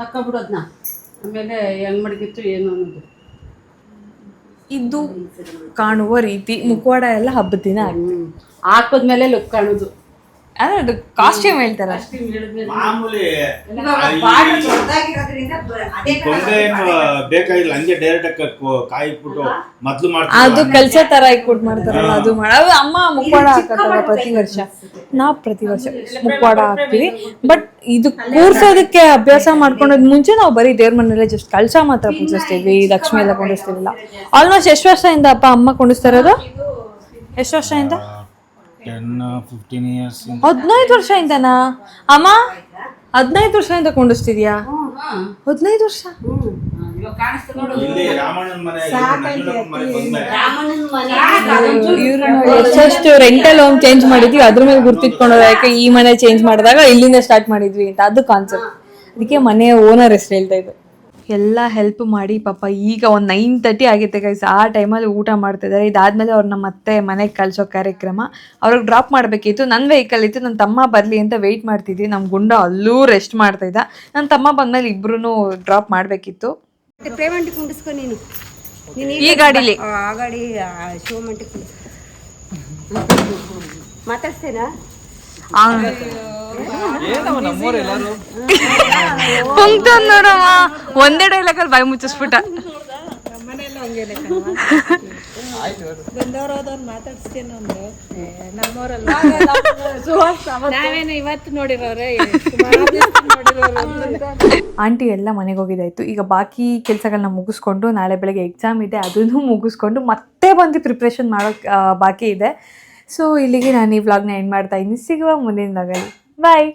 ತಕ್ಕೊಬಿಡೋದ್ನ. ಆಮೇಲೆ ಹೆಂಗ್ ಮಡಗಿತ್ತು ಏನು ಅನ್ನೋದು. ಇದು ಕಾಣುವ ರೀತಿ ಮುಖವಾಡ ಎಲ್ಲ ಹಬ್ಬದ ದಿನ ಹಾಕದ್ಮೇಲೆ ಲುಕ್ ಕಾಣೋದು. ಅದು ಕಾಸ್ಟ್ಯೂಮ್ ಹೇಳ್ತಾರ. ಮಾಮೂಲಿ ದೊಡ್ಡದಾಗಿರೋದ್ರಿಂದ ಅದೇ ಗೊಂಡೆ ಏನು ಬೇಕಾಗಿಲ್ಲ, ಹಂಗೆ ಡೈರೆಕ್ಟ್ ಕಾಯಿ ಇಟ್ಬಿಟ್ಟು ಮೊದ್ಲು ಮಾಡ್ತಾರೆ. ಅದು ಕಲ್ಚರ್ ತರ ಇಟ್ಬಿಟ್ಟು ಮಾಡ್ತಾರಲ್ಲ, ಅದು ಅದು ಅಮ್ಮ ಮುಖವಾಡ ಹಾಕತ್ತಲ್ಲ ಪ್ರತಿ ವರ್ಷ. ನಾವು ಪ್ರತಿ ವರ್ಷ ಮುಖವಾಡ ಹಾಕ್ತೀವಿ. ಬಟ್ ಇದು ಕೂರ್ಸೋದಕ್ಕೆ ಅಭ್ಯಾಸ ಮಾಡ್ಕೊಂಡೋದ್ ಮುಂಚೆ ನಾವು ಬರೀ ದೇವ್ರ ಮನೆಯಲ್ಲೇ ಜಸ್ಟ್ ಕಳಶ ಮಾತ್ರ ಪೂಜಿಸ್ತೀವಿ, ಲಕ್ಷ್ಮಿ ಎಲ್ಲ ಕೊಂಡಿಸ್ತಿರಲಿಲ್ಲ. ಆಲ್ಮೋಸ್ಟ್ ಎಷ್ಟು ವರ್ಷದಿಂದ ಅಮ್ಮ ಕೊಂಡಿಸ್ತಾ ಇರೋದು? ಎಷ್ಟು ವರ್ಷದಿಂದ? 10-15 years. 15 ವರ್ಷದಿಂದನಾ ಅಮ್ಮ? 15 ವರ್ಷದಿಂದ ಕೊಂಡಿಸ್ತಿದ್ಯಾ? 15 ವರ್ಷ? ಇಲ್ಲಿ ರಾಮಣ್ಣನ ಮನೆ, ನಂಜುಂಡಪ್ಪನ ಮನೆ ಬಂದ್ಮೇಲೆ ರಾಮಣ್ಣನ ಮನೆ ಎಷ್ಟೆಷ್ಟು ರೆಂಟಲ್ ಹೋಮ್ ಚೇಂಜ್ ಮಾಡಿದ್ವಿ, ಅದ್ರ ಮೇಲೆ ಗುರ್ತಿಟ್ಕೊಂಡು ಯಾಕೆ ಈ ಮನೆ ಚೇಂಜ್ ಮಾಡಿದಾಗ ಇಲ್ಲಿಂದ ಸ್ಟಾರ್ಟ್ ಮಾಡಿದ್ವಿ ಅಂತ, ಅದು ಕಾನ್ಸೆಪ್ಟ್. ಅದಕ್ಕೆ ಮನೆ ಓನರ್ ಹೆಸರು ಹೇಳ್ತಾ ಇದ್ದೆ. ಎಲ್ಲ ಹೆಲ್ಪ್ ಮಾಡಿ ಪಾಪ ಈಗ ಒಂದು 9:30 ಆಗೈತೆ ಗೈಸ್. ಆ ಟೈಮಲ್ಲಿ ಊಟ ಮಾಡ್ತಿದ್ದಾರೆ. ಇದಾದ್ಮೇಲೆ ಅವ್ರನ್ನ ಮತ್ತೆ ಮನೆಗೆ ಕಳಿಸೋ ಕಾರ್ಯಕ್ರಮ. ಅವ್ರಿಗೆ ಡ್ರಾಪ್ ಮಾಡಬೇಕಿತ್ತು. ನನ್ನ ವೆಹಿಕಲ್ ಇತ್ತು, ನನ್ನ ತಮ್ಮ ಬರಲಿ ಅಂತ ವೆಯ್ಟ್ ಮಾಡ್ತಿದ್ವಿ. ನಮ್ಮ ಗುಂಡ ಅಲ್ಲೂ ರೆಸ್ಟ್ ಮಾಡ್ತಾ ಇದ್ದ. ನನ್ನ ತಮ್ಮ ಬಂದ್ಮೇಲೆ ಇಬ್ರು ಡ್ರಾಪ್ ಮಾಡಬೇಕಿತ್ತು. ಪೇಮೆಂಟ್ ಕುಂಡಿಸ್ಕೊ ನೀನು. ಈ ಗಾಡಿಲಿ ಆ ಗಾಡಿ ಶೋ ಮಂಟಿ ಮಾತಾಡ್ತೇನಾ? ನೋಡಮ್ಮ, ಒಂದೇ ಡೈಲಾಗಲ್ಲಿ ಬಾಯಿ ಮುಚ್ಚಿಸ್ಬಿಟ್ಟ. ನಮ್ಮನೆಯಲ್ಲೂ ಹಂಗೇನೆ ಬಂದವ್ರು ಹೋದವ್ರು ಮಾತಾಡ್ಸ್ತೀನಿ ಒಂದು. ನಮ್ಮವ್ರಲ್ಲ ನಾವೇನು ಇವತ್ತು ನೋಡಿರೋರೆ, ಆಂಟಿ ಎಲ್ಲ ಮನೆಗೆ ಹೋಗಿದ್ದಾಯ್ತು. ಈಗ ಬಾಕಿ ಕೆಲಸಗಳನ್ನ ಮುಗಿಸ್ಕೊಂಡು ನಾಳೆ ಬೆಳಗ್ಗೆ ಎಕ್ಸಾಮ್ ಇದೆ, ಅದನ್ನು ಮುಗಿಸ್ಕೊಂಡು ಮತ್ತೆ ಬಂದು ಪ್ರಿಪ್ರೇಷನ್ ಮಾಡೋಕ್ಕೆ ಬಾಕಿ ಇದೆ. ಸೊ ಇಲ್ಲಿಗೆ ನಾನು ಈ ವ್ಲಾಗ್ನ ಎಂಡ್ ಮಾಡ್ತಾ ಇದ್ದೀನಿ. ಸಿಗುವ ಮುಂದಿನ ವ್ಲಾಗಲ್ಲಿ. ಬಾಯ್.